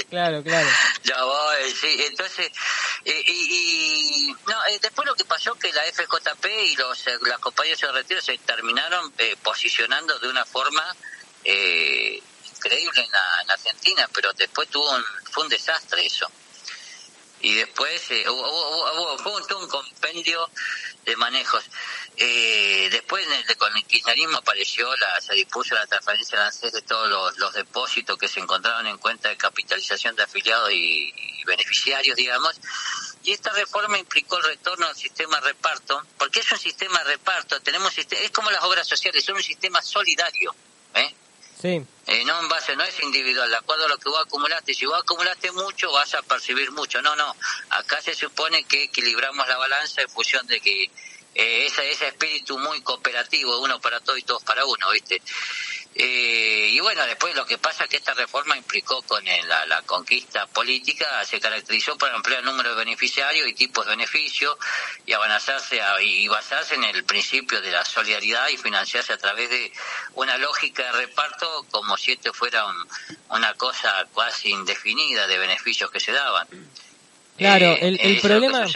Claro. Ya voy, sí. Entonces, después lo que pasó que la FJP y las compañías de retiro se terminaron posicionando de una forma increíble en Argentina, pero después fue un desastre eso. Y después fue un compendio de manejos. Después con el kirchnerismo se dispuso la transferencia de ANSES de todos los depósitos que se encontraron en cuenta de capitalización de afiliados y beneficiarios, digamos. Y esta reforma implicó el retorno al sistema de reparto, porque es un sistema de reparto, es como las obras sociales, son un sistema solidario, Sí. No en base, no es individual, de acuerdo a lo que vos acumulaste. Si vos acumulaste mucho, vas a percibir mucho. No. Acá se supone que equilibramos la balanza en función de que ese espíritu muy cooperativo, uno para todo y todos para uno, ¿viste? Y bueno, después lo que pasa es que esta reforma implicó con la conquista política, se caracterizó por ampliar el número de beneficiarios y tipos de beneficios y basarse en el principio de la solidaridad y financiarse a través de una lógica de reparto como si esto fuera una cosa casi indefinida de beneficios que se daban. Claro, el problema...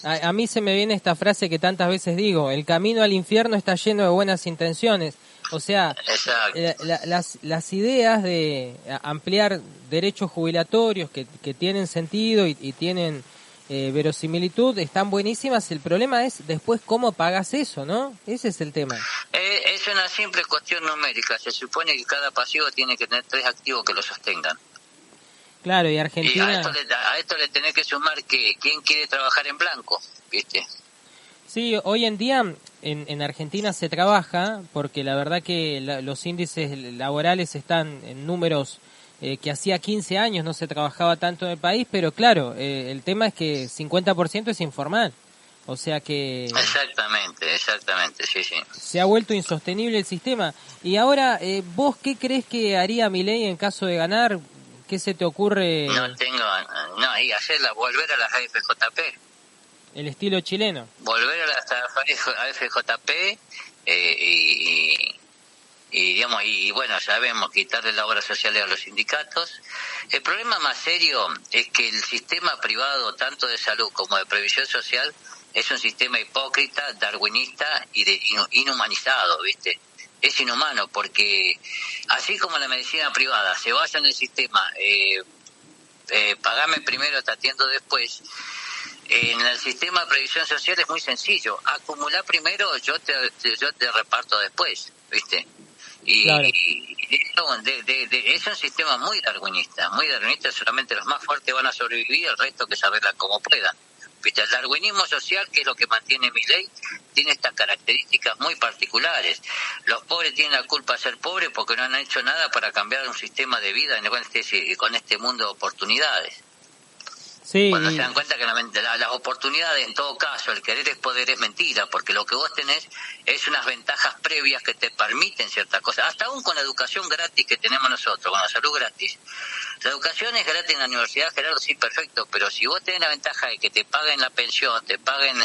A mí se me viene esta frase que tantas veces digo, el camino al infierno está lleno de buenas intenciones. O sea, las ideas de ampliar derechos jubilatorios que tienen sentido y tienen verosimilitud están buenísimas. El problema es después cómo pagas eso, ¿no? Ese es el tema. Es una simple cuestión numérica. Se supone que cada pasivo tiene que tener 3 activos que lo sostengan. Claro, y Argentina... Y a esto le tenés que sumar que quién quiere trabajar en blanco, ¿viste? Sí, hoy en día en Argentina se trabaja porque la verdad que los índices laborales están en números que hacía 15 años no se trabajaba tanto en el país, pero claro, el tema es que 50% es informal, o sea que... Exactamente, sí. Se ha vuelto insostenible el sistema. Y ahora, ¿vos qué crees que haría Milei en caso de ganar? ¿Qué se te ocurre? Y hacerla, volver a las AFJP. El estilo chileno. Volver a las AFJP y bueno, sabemos, quitarle las obras sociales a los sindicatos. El problema más serio es que el sistema privado, tanto de salud como de previsión social, es un sistema hipócrita, darwinista y inhumanizado, ¿viste? Es inhumano porque así como la medicina privada se basa en el sistema pagame primero, te atiendo después. En el sistema de previsión social es muy sencillo. Acumular primero, yo te reparto después, ¿viste? Y, Claro. y es un sistema muy darwinista, solamente los más fuertes van a sobrevivir, el resto que se arreglan como puedan. ¿Viste? El darwinismo social, que es lo que mantiene mi ley, tiene estas características muy particulares. Los pobres tienen la culpa de ser pobres porque no han hecho nada para cambiar un sistema de vida con este mundo de oportunidades. Sí, Cuando se dan cuenta que las oportunidades, en todo caso, el querer es poder, es mentira, porque lo que vos tenés es unas ventajas previas que te permiten ciertas cosas, hasta aún con la educación gratis que tenemos nosotros, con la salud gratis. La educación es gratis en la universidad, Gerardo, sí, perfecto, pero si vos tenés la ventaja de que te paguen la pensión, te paguen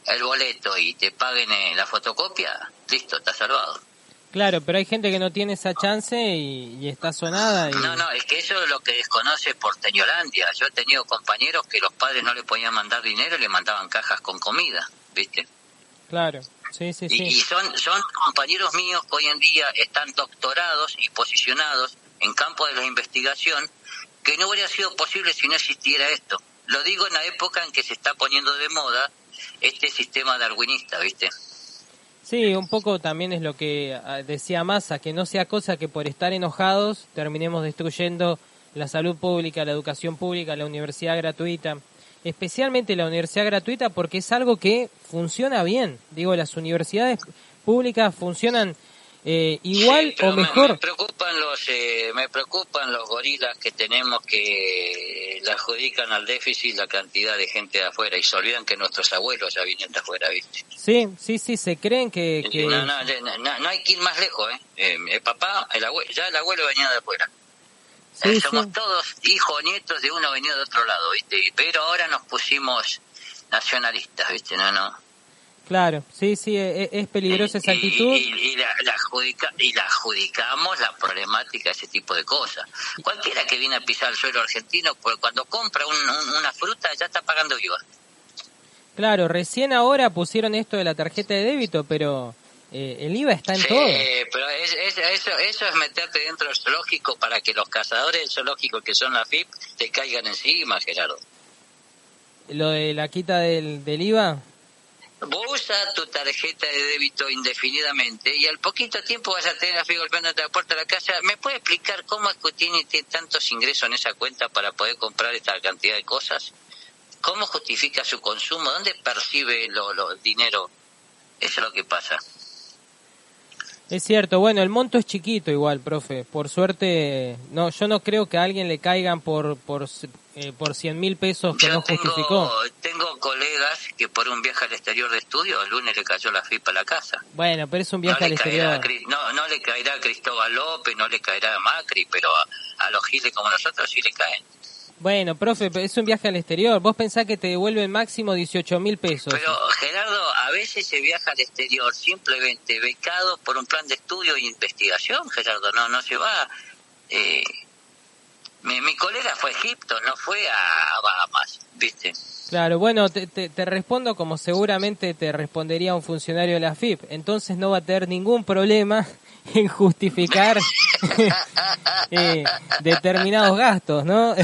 el boleto y te paguen la fotocopia, listo, estás salvado. claro, pero hay gente que no tiene esa chance y está sonada. Y... No, es que eso es lo que desconoce Porteñolandia. Yo he tenido compañeros que los padres no le podían mandar dinero y le mandaban cajas con comida, ¿viste? Claro, sí. Y son compañeros míos que hoy en día están doctorados y posicionados en campo de la investigación, que no hubiera sido posible si no existiera esto. Lo digo en la época en que se está poniendo de moda este sistema darwinista, ¿viste? Sí, un poco también es lo que decía Massa, que no sea cosa que por estar enojados terminemos destruyendo la salud pública, la educación pública, la universidad gratuita, especialmente la universidad gratuita porque es algo que funciona bien. Digo, las universidades públicas funcionan igual sí, o mejor. Me preocupan los gorilas que tenemos que le adjudican al déficit la cantidad de gente de afuera y se olvidan que nuestros abuelos ya vienen de afuera, ¿viste? Sí, se creen que... No hay que ir más lejos, el papá, el abuelo venía de afuera. Sí, Somos todos hijos, nietos de uno venido de otro lado, ¿viste? Pero ahora nos pusimos nacionalistas, ¿viste? No. Claro, sí, es peligrosa esa actitud. Y la adjudicamos la problemática de ese tipo de cosas. Cualquiera que viene a pisar el suelo argentino, pues cuando compra una fruta ya está pagando IVA. Claro, recién ahora pusieron esto de la tarjeta de débito, pero el IVA está en todo. Pero eso es meterte dentro del zoológico para que los cazadores del zoológico, que son la FIP, te caigan encima, Gerardo. Lo de la quita del IVA. Vos usas tu tarjeta de débito indefinidamente y al poquito tiempo vas a tener a FIP golpeándote la puerta de la casa. ¿Me puede explicar cómo es que tiene tantos ingresos en esa cuenta para poder comprar esta cantidad de cosas? ¿Cómo justifica su consumo? ¿Dónde percibe el dinero? Eso es lo que pasa. Es cierto, bueno, el monto es chiquito igual, profe. Por suerte, no, yo no creo que a alguien le caigan por 100.000 pesos que no justificó. Tengo colegas que por un viaje al exterior de estudio, el lunes le cayó la FIP a la casa. Bueno, pero es un viaje al exterior. No le caerá a Cristóbal López, no le caerá a Macri, pero a los giles como nosotros sí le caen. Bueno, profe, es un viaje al exterior. Vos pensás que te devuelven máximo 18.000 pesos. Pero, Gerardo, a veces se viaja al exterior simplemente becado por un plan de estudio e investigación, Gerardo. No se va. Mi colega fue a Egipto, no fue a Bahamas, ¿viste? Claro, bueno, te respondo como seguramente te respondería un funcionario de la FIP. Entonces no va a tener ningún problema en justificar determinados gastos, ¿no?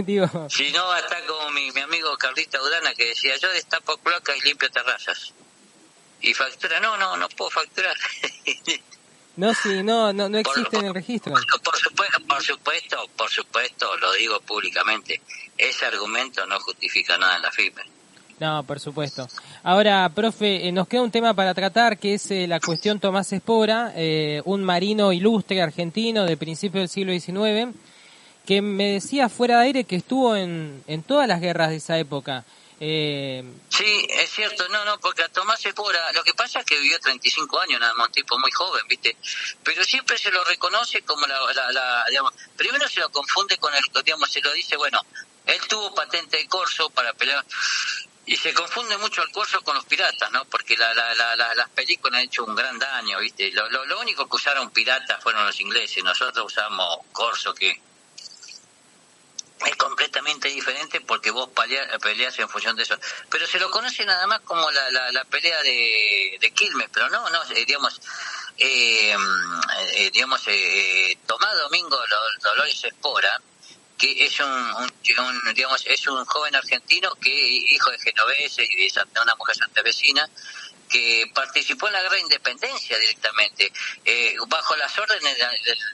Digo. Si no, está como mi amigo Carlita Udana que decía, yo destapo cloacas y limpio terrazas. Y factura, no puedo facturar. No, sí, no existe en el registro. Por supuesto, lo digo públicamente, ese argumento no justifica nada en la FIP. No, por supuesto. Ahora, profe, nos queda un tema para tratar, que es la cuestión Tomás Espora, un marino ilustre argentino de principios del siglo XIX, que me decía fuera de aire que estuvo en todas las guerras de esa época. Sí, es cierto, porque a Tomás Espora, lo que pasa es que vivió 35 años, nada más, un tipo muy joven, ¿viste? Pero siempre se lo reconoce como digamos, primero se lo confunde con se lo dice, bueno, él tuvo patente de corso para pelear, y se confunde mucho el corso con los piratas, ¿no? Porque las películas han hecho un gran daño, ¿viste? Lo único que usaron piratas fueron los ingleses, nosotros usamos corso, que es completamente diferente porque vos peleas en función de eso. Pero se lo conoce nada más como la pelea de Quilmes, pero no, Tomás Domingo Dolores Espora que es digamos, es un joven argentino que hijo de genoveses y de una mujer santafesina, que participó en la guerra de independencia directamente, bajo las órdenes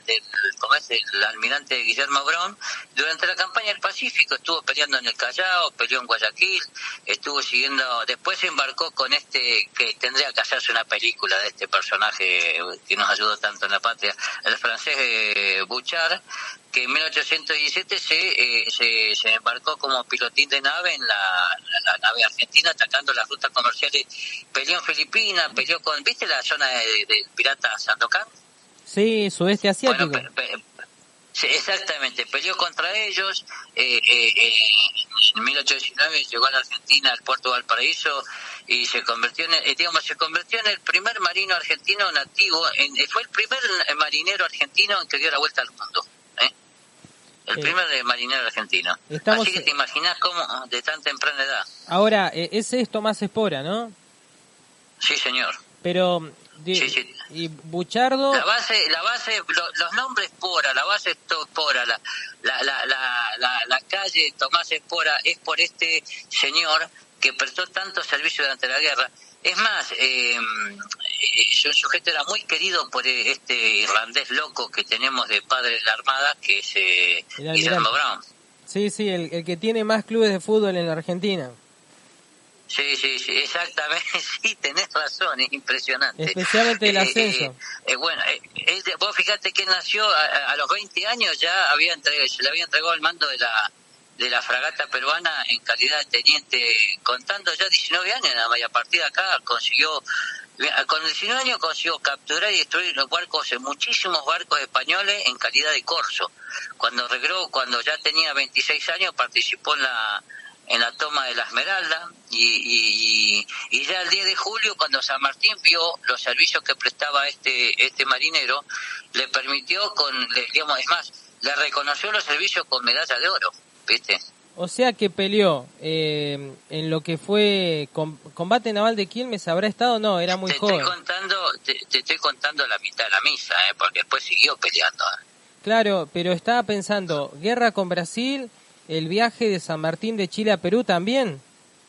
del almirante Guillermo Brown. Durante la campaña del Pacífico estuvo peleando en el Callao, peleó en Guayaquil, estuvo siguiendo, después se embarcó con que tendría que hacerse una película de este personaje que nos ayudó tanto en la patria, el francés Bouchard, que en 1817 se embarcó como pilotín de nave en la nave argentina, atacando las rutas comerciales. Peleó en Filipinas, peleó ¿viste la zona del pirata Sandokan? Sí, sudeste asiático. Bueno, sí, exactamente, peleó contra ellos. En 1819 llegó a la Argentina, al puerto de Valparaíso, y se convirtió en el primer marino argentino nativo, fue el primer marinero argentino en que dio la vuelta al mundo. El primer marinero argentino. Así que te imaginás cómo de tan temprana edad. Ahora, ese es Tomás Espora, ¿no? Sí, señor. Pero, sí. ¿y Buchardo? La base, los nombres Espora, la base Espora, la calle Tomás Espora es por este señor que prestó tanto servicio durante la guerra. Es más, su sujeto era muy querido por este irlandés loco que tenemos de padre de la Armada, que es Guillermo Brown. Sí, el que tiene más clubes de fútbol en la Argentina. Sí, exactamente, sí, tenés razón, es impresionante. Especialmente el ascenso. Bueno, vos fíjate que él nació a los 20 años, ya se le había entregado el mando de la fragata peruana en calidad de teniente, contando ya 19 años nada más, y a partir de acá con 19 años consiguió capturar y destruir los barcos, muchísimos barcos españoles en calidad de corso. Cuando ya tenía 26 años, participó en la toma de la Esmeralda, y ya el 10 de julio, cuando San Martín vio los servicios que prestaba este marinero, le permitió, le reconoció los servicios con medalla de oro, ¿viste? O sea que peleó en lo que fue combate naval de Quilmes, ¿habrá estado? No, era muy joven. Te estoy contando la mitad de la misa, porque después siguió peleando. Claro, pero estaba pensando, guerra con Brasil, el viaje de San Martín de Chile a Perú también,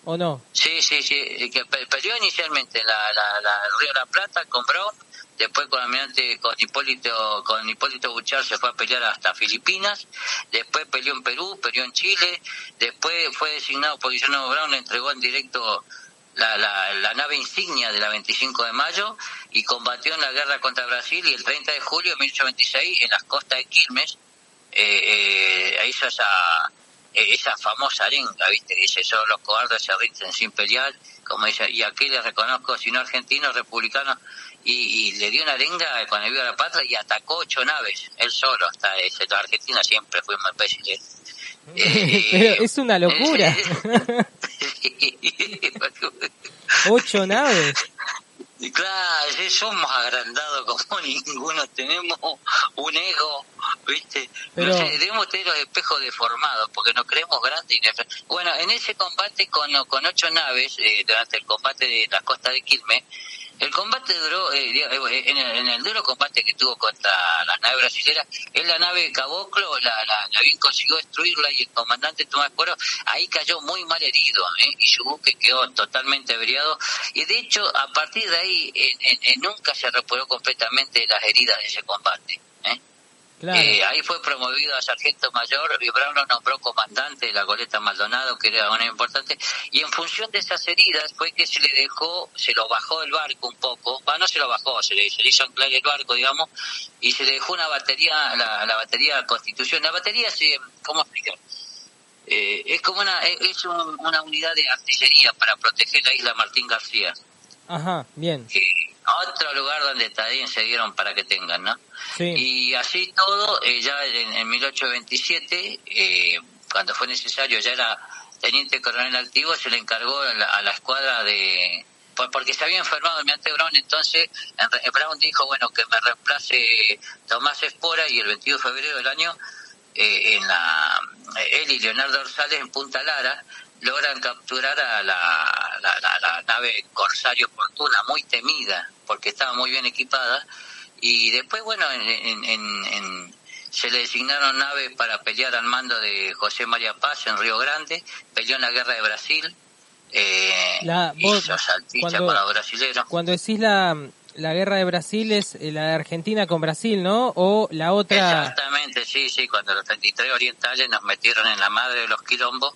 ¿o no? Sí, que peleó inicialmente en la Río de la Plata con Brown, después con Hipólito Buchar se fue a pelear hasta Filipinas, después peleó en Perú, peleó en Chile, después fue designado por Guillermo Brown, le entregó en directo la nave insignia de la 25 de mayo y combatió en la guerra contra Brasil, y el 30 de julio de 1826 en las costas de Quilmes hizo esa famosa arenga, ¿viste? Que dice: solo los cobardes se rinden sin pelear, como dice, y aquí le reconozco, si no argentino, republicano, y le dio una arenga cuando vio a la patria y atacó 8 naves, él solo. La Argentina siempre fuimos imbéciles. Pero es una locura. 8 naves. Claro, somos agrandados como ninguno, tenemos un ego, ¿viste? Pero... No sé, debemos tener los espejos deformados porque nos creemos grandes. Bueno, en ese combate con 8 naves, durante el combate de la costa de Quilmes, el combate duró, en el duro combate que tuvo contra las naves brasileras, en la nave Caboclo, la bien consiguió destruirla, y el comandante Tomás Espora ahí cayó muy mal herido, y su buque quedó totalmente averiado, y de hecho a partir de ahí nunca se recuperó completamente las heridas de ese combate. Claro. Ahí fue promovido a sargento mayor, y Brown lo nombró comandante de la goleta Maldonado, que era una importante, y en función de esas heridas fue que se lo bajó del barco un poco, no se lo bajó, se le hizo anclar el barco, digamos, y se le dejó una batería, la batería Constitución. La batería, ¿cómo explicar? Es como una unidad de artillería para proteger la isla Martín García. Ajá, bien. Otro lugar donde también se dieron para que tengan, ¿no? Sí. Y así todo, ya en 1827, cuando fue necesario, ya era teniente coronel activo, se le encargó a la escuadra porque se había enfermado el almirante Brown. Entonces Brown dijo, bueno, que me reemplace Tomás Espora, y el 22 de febrero del año, él y Leonardo Orzales en Punta Lara logran capturar a la nave Corsario Fortuna, muy temida porque estaba muy bien equipada. Y después, bueno, se le designaron naves para pelear al mando de José María Paz en Río Grande, peleó en la guerra de Brasil, hizo salchicha con los brasileros. Cuando decís la guerra de Brasil es la de Argentina con Brasil, ¿no? O la otra... Exactamente, sí, cuando los 33 orientales nos metieron en la madre de los quilombos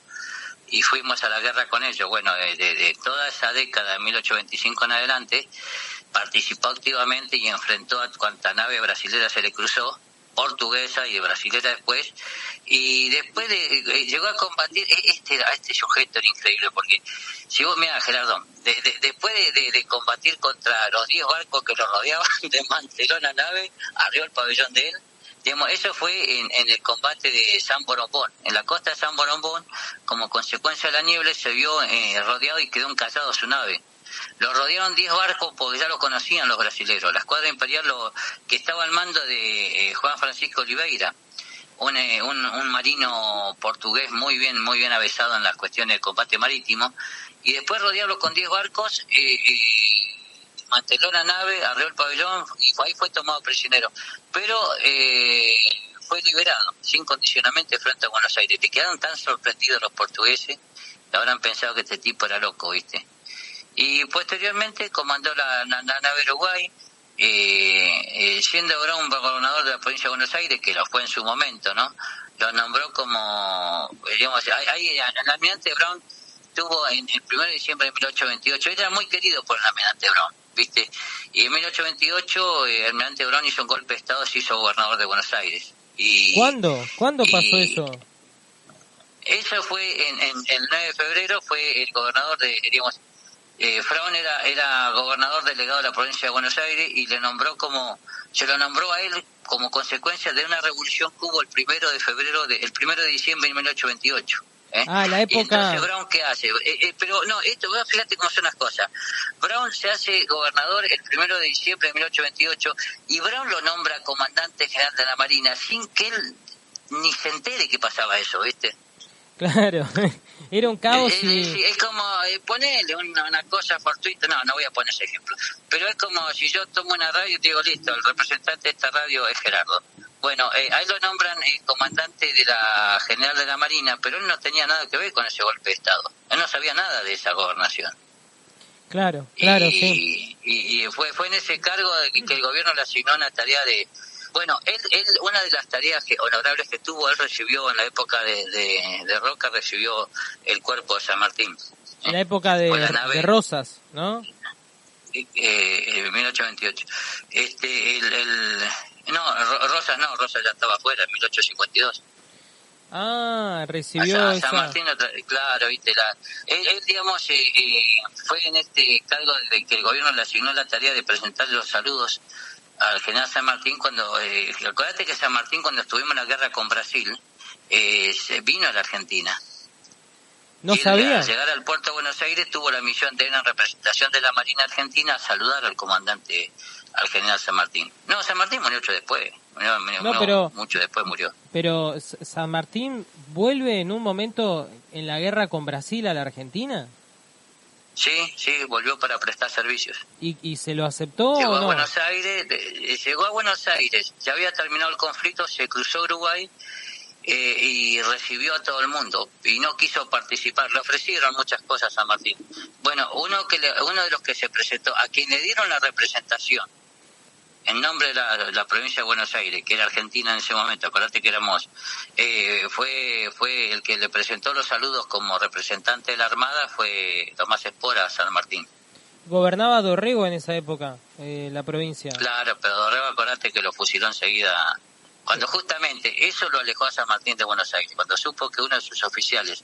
y fuimos a la guerra con ellos. Bueno, de toda esa década de 1825 en adelante, participó activamente y enfrentó a cuanta nave brasilera se le cruzó, portuguesa y de brasilera después, y después llegó a combatir. Este sujeto era increíble, porque si vos mirá, Gerardo, después de combatir contra los 10 barcos que lo rodeaban, desmanteló la nave, arrió el pabellón de él. Digamos, eso fue en el combate de San Borombón. En la costa de San Borombón, como consecuencia de la niebla, se vio rodeado y quedó encallado su nave. Lo rodearon 10 barcos porque ya lo conocían los brasileros. La escuadra imperial que estaba al mando de Juan Francisco Oliveira, un marino portugués muy bien avesado en las cuestiones del combate marítimo, y después rodearlo con 10 barcos, manteló la nave, arreó el pabellón y ahí fue tomado prisionero. Pero fue liberado sin condicionamiento frente a Buenos Aires. Te quedaron tan sorprendidos los portugueses que habrán pensado que este tipo era loco, ¿viste? Y posteriormente comandó la nave Uruguay, siendo Brown gobernador de la provincia de Buenos Aires, que lo fue en su momento, ¿no? Lo nombró como, digamos, ahí el almirante Brown estuvo en el 1 de diciembre de 1828, era muy querido por el almirante Brown, ¿viste? Y en 1828 el almirante Brown hizo un golpe de estado, se hizo gobernador de Buenos Aires. ¿Cuándo pasó eso? Eso fue en el 9 de febrero, fue el gobernador de, digamos, Brown era gobernador delegado de la provincia de Buenos Aires y se lo nombró a él como consecuencia de una revolución que hubo el 1 de diciembre de 1828. La época... Y entonces Brown, ¿qué hace? Pero no, fíjate cómo son las cosas. Brown se hace gobernador el 1 de diciembre de 1828 y Brown lo nombra comandante general de la Marina sin que él ni se entere que pasaba eso, ¿viste? Claro, era un caos. Es como ponerle una cosa fortuita. No voy a poner ese ejemplo, pero es como si yo tomo una radio y digo, listo, el representante de esta radio es Gerardo. Bueno, ahí lo nombran comandante de la general de la Marina, pero él no tenía nada que ver con ese golpe de estado. Él no sabía nada de esa gobernación. Claro, sí. Y fue en ese cargo que el gobierno le asignó una tarea de... Bueno, él una de las tareas honorables que tuvo, él recibió en la época de Roca, recibió el cuerpo de San Martín. En la época de Rosas, ¿no? 1828. Rosas ya estaba afuera, en 1852. Recibió San Martín, claro, viste, él digamos, fue en este cargo de que el gobierno le asignó la tarea de presentar los saludos al general San Martín cuando, acuérdate que San Martín cuando estuvimos en la guerra con Brasil, se vino a la Argentina. No y sabía. Al llegar al puerto de Buenos Aires tuvo la misión de ir en representación de la Marina Argentina a saludar al comandante, al general San Martín. No, San Martín murió mucho después. Mucho después murió. Pero San Martín vuelve en un momento en la guerra con Brasil a la Argentina. Sí, volvió para prestar servicios. ¿Y se lo aceptó llegó o no? Llegó a Buenos Aires, ya había terminado el conflicto, se cruzó a Uruguay y recibió a todo el mundo y no quiso participar. Le ofrecieron muchas cosas a Martín. Bueno, uno de los que se presentó, a quien le dieron la representación en nombre de la provincia de Buenos Aires, que era Argentina en ese momento, acordate que éramos, fue el que le presentó los saludos como representante de la Armada, fue Tomás Espora a San Martín. Gobernaba Dorrego en esa época, la provincia. Claro, pero Dorrego, acordate que lo fusiló enseguida, cuando justamente eso lo alejó a San Martín de Buenos Aires, cuando supo que uno de sus oficiales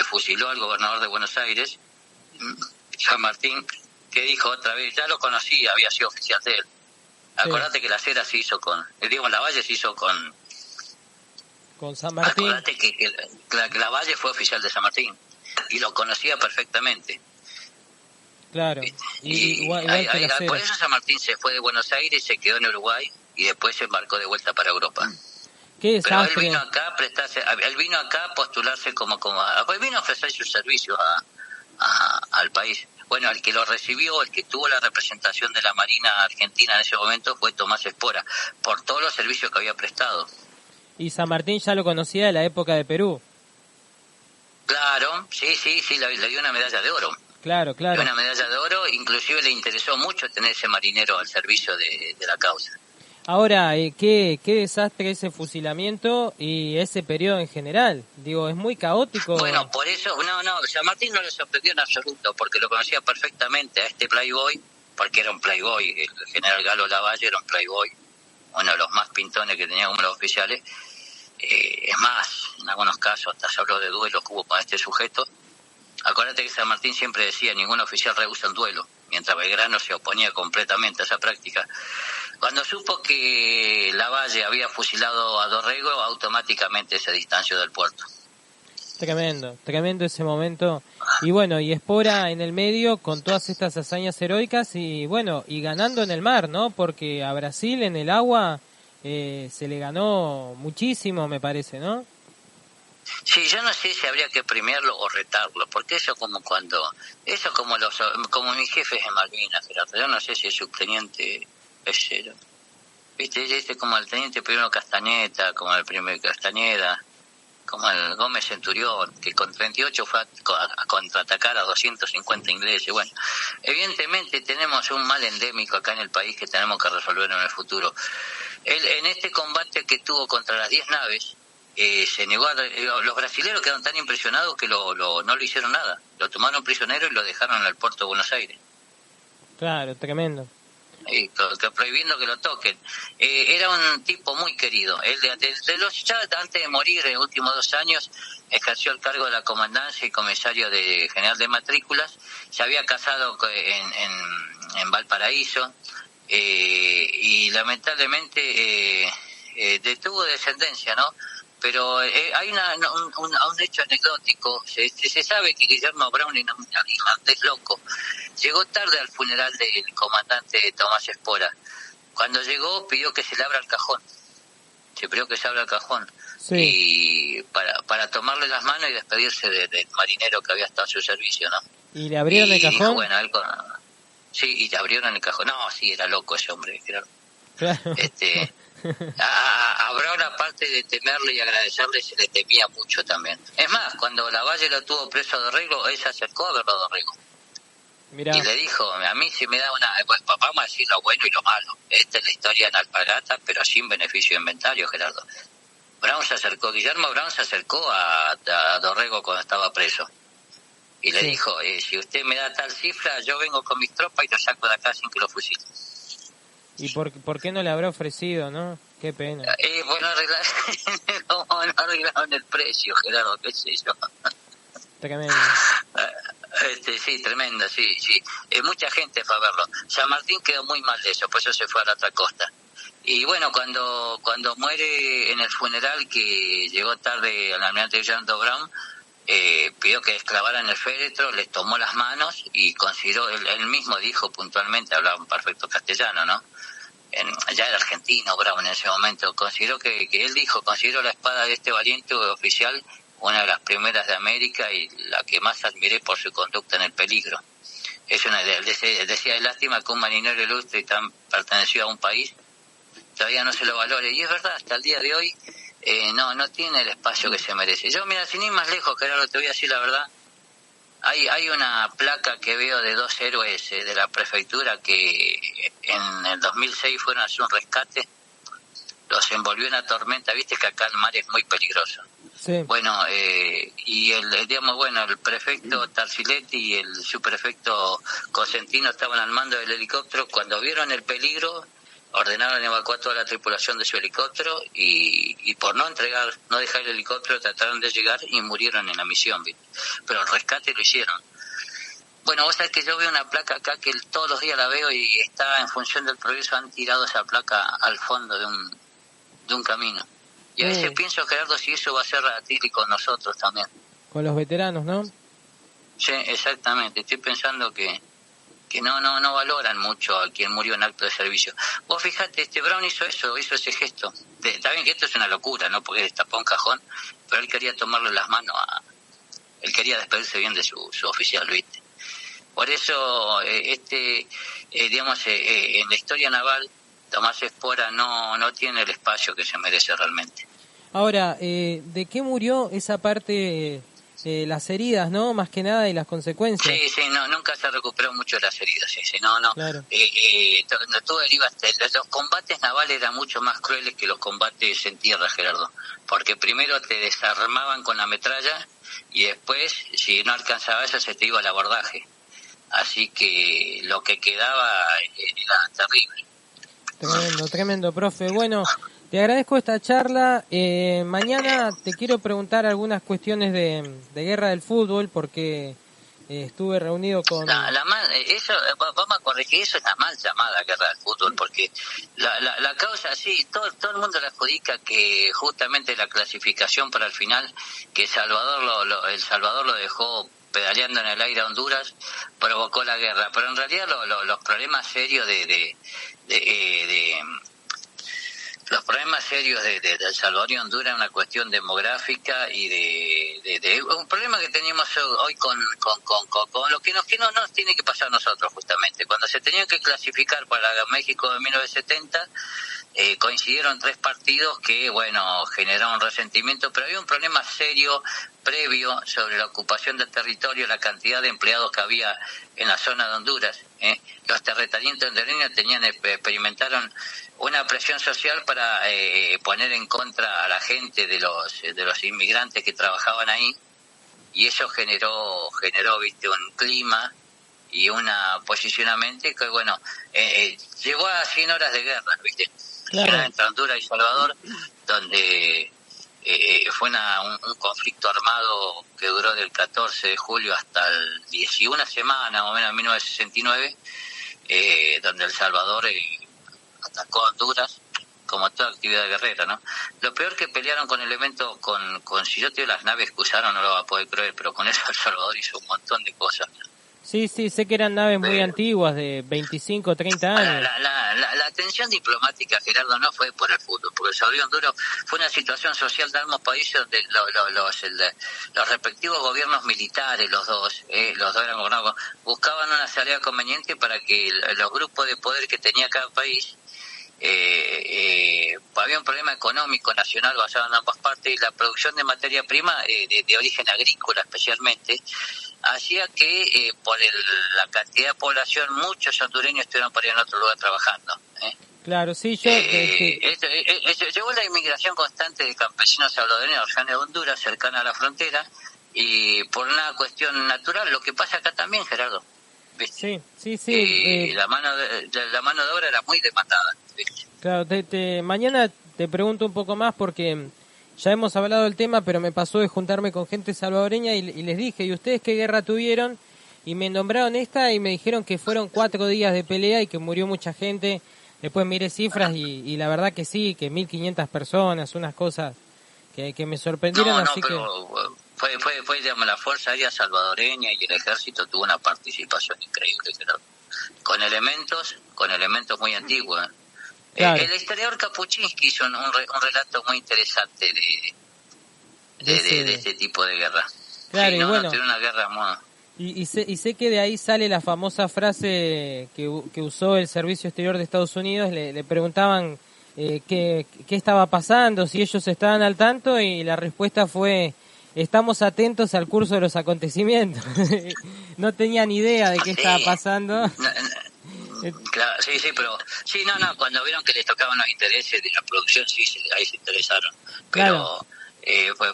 fusiló al gobernador de Buenos Aires, San Martín, que dijo otra vez, ya lo conocía, había sido oficial de él. Acordate que la cera se hizo Lavalle se hizo con San Martín. Acordate que Lavalle fue oficial de San Martín y lo conocía perfectamente. Claro. Igual que la por eso San Martín se fue de Buenos Aires, se quedó en Uruguay y después se embarcó de vuelta para Europa. Qué desastre. Pero él vino acá a postularse como vino a ofrecer sus servicios al país. Bueno, el que lo recibió, el que tuvo la representación de la Marina Argentina en ese momento fue Tomás Espora, por todos los servicios que había prestado. Y San Martín ya lo conocía de la época de Perú. Claro, sí, le dio una medalla de oro. Claro. Una medalla de oro, inclusive le interesó mucho tener ese marinero al servicio de la causa. Ahora, qué desastre ese fusilamiento y ese periodo en general. Digo, es muy caótico. Bueno, por eso, San Martín no le sorprendió en absoluto, porque lo conocía perfectamente a este playboy, porque era un playboy, el general Galo Lavalle era un playboy, uno de los más pintones que tenía como los oficiales. Es más, en algunos casos hasta se habló de duelos que hubo con este sujeto. Acuérdate que San Martín siempre decía, ningún oficial rehúsa un duelo, mientras Belgrano se oponía completamente a esa práctica. Cuando supo que Lavalle había fusilado a Dorrego, automáticamente se distanció del puerto. Tremendo ese momento. Y bueno, y Espora en el medio con todas estas hazañas heroicas y bueno, y ganando en el mar, ¿no? Porque a Brasil en el agua se le ganó muchísimo, me parece, ¿no? Sí, yo no sé si habría que premiarlo o retarlo, porque eso como mis jefes en Malvinas, yo no sé si el subteniente Pellero, viste como el teniente primero Castañeta, como el primer Castañeda, como el Gómez Centurión, que con 38 fue a contraatacar a 250 ingleses. Bueno, evidentemente tenemos un mal endémico acá en el país que tenemos que resolver en el futuro. Él, en este combate que tuvo contra las 10 naves, se negó los brasileños quedaron tan impresionados que no le hicieron nada, lo tomaron prisionero y lo dejaron en el puerto de Buenos Aires. Claro, tremendo. Prohibiendo que lo toquen. Era un tipo muy querido. Él ya antes de morir, en los últimos 2 años, ejerció el cargo de la comandancia y comisario de general de matrículas. Se había casado en Valparaíso y lamentablemente tuvo descendencia, ¿no? Pero hay un hecho anecdótico. Se sabe que Guillermo Brown, un irlandés loco, llegó tarde al funeral del comandante Tomás Espora. Cuando llegó pidió que se le abra el cajón. Se pidió que se abra el cajón. Sí. Y para tomarle las manos y despedirse del marinero que había estado a su servicio, ¿no? ¿Y le abrieron el cajón? Dijo, bueno, sí, y le abrieron el cajón. No, sí, era loco ese hombre, claro. A Brown, aparte de temerle y agradecerle, se le temía mucho también. Es más, cuando Lavalle lo tuvo preso a Dorrego, él se acercó a verlo a Dorrego. Mirá. Y le dijo, a mí si me da vamos a decir lo bueno y lo malo. Esta es la historia en alpargata, pero sin beneficio de inventario, Gerardo. Guillermo Brown se acercó a Dorrego cuando estaba preso. Y le dijo, si usted me da tal cifra, yo vengo con mis tropas y lo saco de acá sin que lo fusilen. ¿Y por qué no le habrá ofrecido, no? Qué pena. Bueno, arreglaron el precio, Gerardo, qué sé yo. Tremendo. Sí, tremendo, sí. Mucha gente fue a verlo. San Martín quedó muy mal de eso, por eso se fue a la otra costa. Y bueno, cuando muere en el funeral, que llegó tarde al almirante Guillermo Brown, pidió que desclavaran el féretro, les tomó las manos y consideró, él mismo dijo puntualmente, hablaba un perfecto castellano, ¿no? Ya era argentino Brown en ese momento, consideró considero la espada de este valiente oficial una de las primeras de América y la que más admiré por su conducta en el peligro. Decía, es lástima que un marinero ilustre y tan pertenecido a un país todavía no se lo valore, y es verdad, hasta el día de hoy no tiene el espacio que se merece. Yo, mira, sin ir más lejos, Gerardo, te voy a decir la verdad, hay una placa que veo de 2 héroes de la prefectura que en el 2006 fueron a hacer un rescate, los envolvió en una tormenta, viste que acá el mar es muy peligroso. Sí. Bueno, y el prefecto Tarsiletti y el subprefecto Cosentino estaban al mando del helicóptero. Cuando vieron el peligro, ordenaron evacuar toda la tripulación de su helicóptero y por no dejar el helicóptero, trataron de llegar y murieron en la misión, ¿viste? Pero el rescate lo hicieron. Bueno, vos sabés que yo veo una placa acá que todos los días la veo y está en función del progreso, han tirado esa placa al fondo de un camino. Y a veces pienso, Gerardo, si eso va a ser ratírico con nosotros también. Con los veteranos, ¿no? Sí, exactamente. Estoy pensando que no valoran mucho a quien murió en acto de servicio. Vos fijate, Brown hizo ese gesto. Está bien que esto es una locura, ¿no? Porque destapó un cajón, pero él quería tomarle las manos él quería despedirse bien de su oficial, ¿viste? Por eso, digamos, en la historia naval, Tomás Espora no tiene el espacio que se merece realmente. Ahora, ¿de qué murió esa parte, las heridas, no? Más que nada y las consecuencias. Sí, nunca se recuperó mucho de las heridas, sí, no. Claro. Tú derivas, los combates navales eran mucho más crueles que los combates en tierra, Gerardo, porque primero te desarmaban con la metralla y después, si no alcanzaba eso, se te iba al abordaje. Así que lo que quedaba era terrible. Tremendo, profe. Bueno, te agradezco esta charla. Mañana te quiero preguntar algunas cuestiones de guerra del fútbol, porque estuve reunido con... Vamos a corregir, eso es la mal llamada guerra del fútbol, porque la causa, sí, todo el mundo le adjudica que justamente la clasificación para el final, que El Salvador lo dejó pedaleando en el aire a Honduras, provocó la guerra, pero en realidad los problemas serios los problemas serios de El Salvador y Honduras es una cuestión demográfica y de un problema que teníamos hoy con lo que no nos tiene que pasar a nosotros, justamente. Cuando se tenían que clasificar para México de 1970, coincidieron 3 partidos que, bueno, generaron resentimiento, pero había un problema serio previo sobre la ocupación del territorio, la cantidad de empleados que había en la zona de Honduras. Los terratenientes hondureños experimentaron una presión social para poner en contra a la gente de los inmigrantes que trabajaban ahí, y eso generó viste, un clima y un posicionamiento que, bueno, llegó a 100 horas de guerra, viste, Claro. entre Honduras y Salvador, donde fue un conflicto armado que duró del 14 de julio hasta el 11 semanas, más o menos, en 1969, donde El Salvador atacó a Honduras como toda actividad guerrera, ¿no? Lo peor que pelearon con elementos, si yo te digo las naves que usaron, no lo va a poder creer, pero con eso El Salvador hizo un montón de cosas. Sí, sé que eran naves muy antiguas, de 25, 30 años. La tensión diplomática, Gerardo, no fue por el fútbol, porque El Salvador y Honduras fue una situación social de ambos países donde los respectivos gobiernos militares, los dos eran gobernados, buscaban una salida conveniente para que los grupos de poder que tenía cada país, había un problema económico nacional basado en ambas partes, y la producción de materia prima de origen agrícola especialmente hacía que por la cantidad de población muchos hondureños estuvieran por ahí en otro lugar trabajando. Claro, sí, yo... Llegó la inmigración constante de campesinos salvadoreños de Honduras, cercana a la frontera, y por una cuestión natural, lo que pasa acá también, Gerardo. ¿Viste? Sí. La mano de obra era muy demandada, ¿viste? Claro, mañana te pregunto un poco más, porque ya hemos hablado del tema, pero me pasó de juntarme con gente salvadoreña y les dije, ¿y ustedes qué guerra tuvieron? Y me nombraron esta y me dijeron que fueron 4 días de pelea y que murió mucha gente. Después miré cifras y la verdad que sí, que 1.500 personas, unas cosas que me sorprendieron. Fue digamos, la Fuerza Aérea Salvadoreña y el Ejército tuvo una participación increíble, con elementos muy antiguos. Claro. El historiador Kapuczynski hizo un relato muy interesante de este tipo de guerra. Claro, sí, y bueno, tiene una guerra muy... Y sé que de ahí sale la famosa frase que usó el Servicio Exterior de Estados Unidos. Le preguntaban qué estaba pasando, si ellos estaban al tanto, y la respuesta fue: estamos atentos al curso de los acontecimientos. No tenían idea de qué estaba pasando. Claro, sí, pero cuando vieron que les tocaban los intereses de la producción, sí, ahí se interesaron. Pero claro.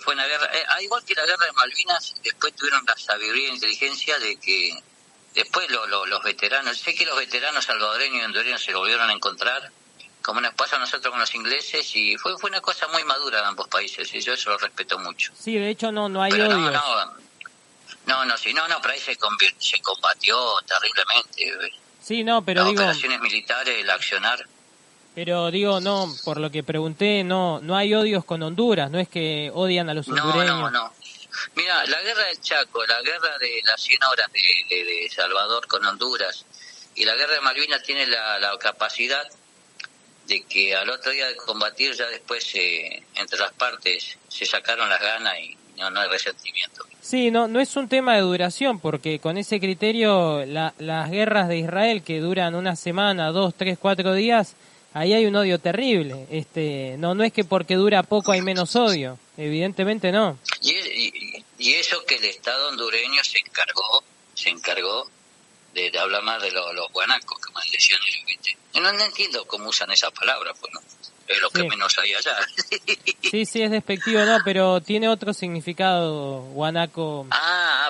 Fue una guerra, igual que la guerra de Malvinas, después tuvieron la sabiduría e inteligencia de que después los veteranos, sé que los veteranos salvadoreños y hondureños se lo volvieron a encontrar, como nos pasa a nosotros con los ingleses, y fue una cosa muy madura de ambos países, y yo eso lo respeto mucho. Sí, de hecho no hay pero odios. Pero ahí se combatió terriblemente. Sí, pero las digo... operaciones militares, el accionar... Pero digo, no, por lo que pregunté, no hay odios con Honduras, no es que odian a los hondureños. No. Mira, la guerra del Chaco, la guerra de las 100 horas de Salvador con Honduras y la guerra de Malvinas tiene la capacidad de que al otro día de combatir ya después entre las partes se sacaron las ganas no hay resentimiento. Sí, no es un tema de duración, porque con ese criterio las guerras de Israel que duran una semana, 2, 3, 4 días, ahí hay un odio terrible. No es que porque dura poco hay menos odio, evidentemente no. Y eso que el Estado hondureño se encargó de hablar más de los guanacos, que más decían ellos, ¿viste? No entiendo cómo usan esa palabra, pues no. Es lo que menos hay allá. Sí, es despectivo, no, pero tiene otro significado, guanaco.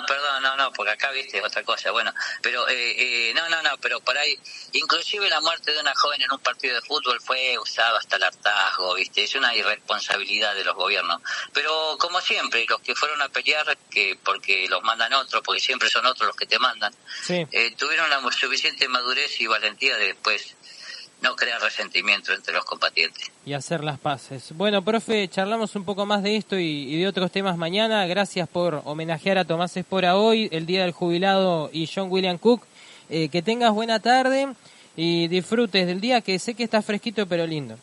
Perdón, no, porque acá viste otra cosa. Bueno, pero no, pero por ahí, inclusive la muerte de una joven en un partido de fútbol fue usada hasta el hartazgo, viste, es una irresponsabilidad de los gobiernos. Pero como siempre, los que fueron a pelear, que porque los mandan otros, porque siempre son otros los que te mandan, tuvieron la suficiente madurez y valentía de después no crear resentimiento entre los combatientes. Y hacer las paces. Bueno, profe, charlamos un poco más de esto y de otros temas mañana. Gracias por homenajear a Tomás Espora hoy, el Día del Jubilado y John William Cook. Que tengas buena tarde y disfrutes del día, que sé que está fresquito pero lindo.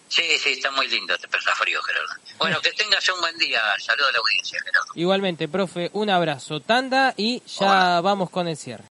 Sí, está muy lindo, pero está frío, Gerardo. Bueno, que tengas un buen día. Saludos a la audiencia, Gerardo. Igualmente, profe, un abrazo. Tanda y ya vamos con el cierre.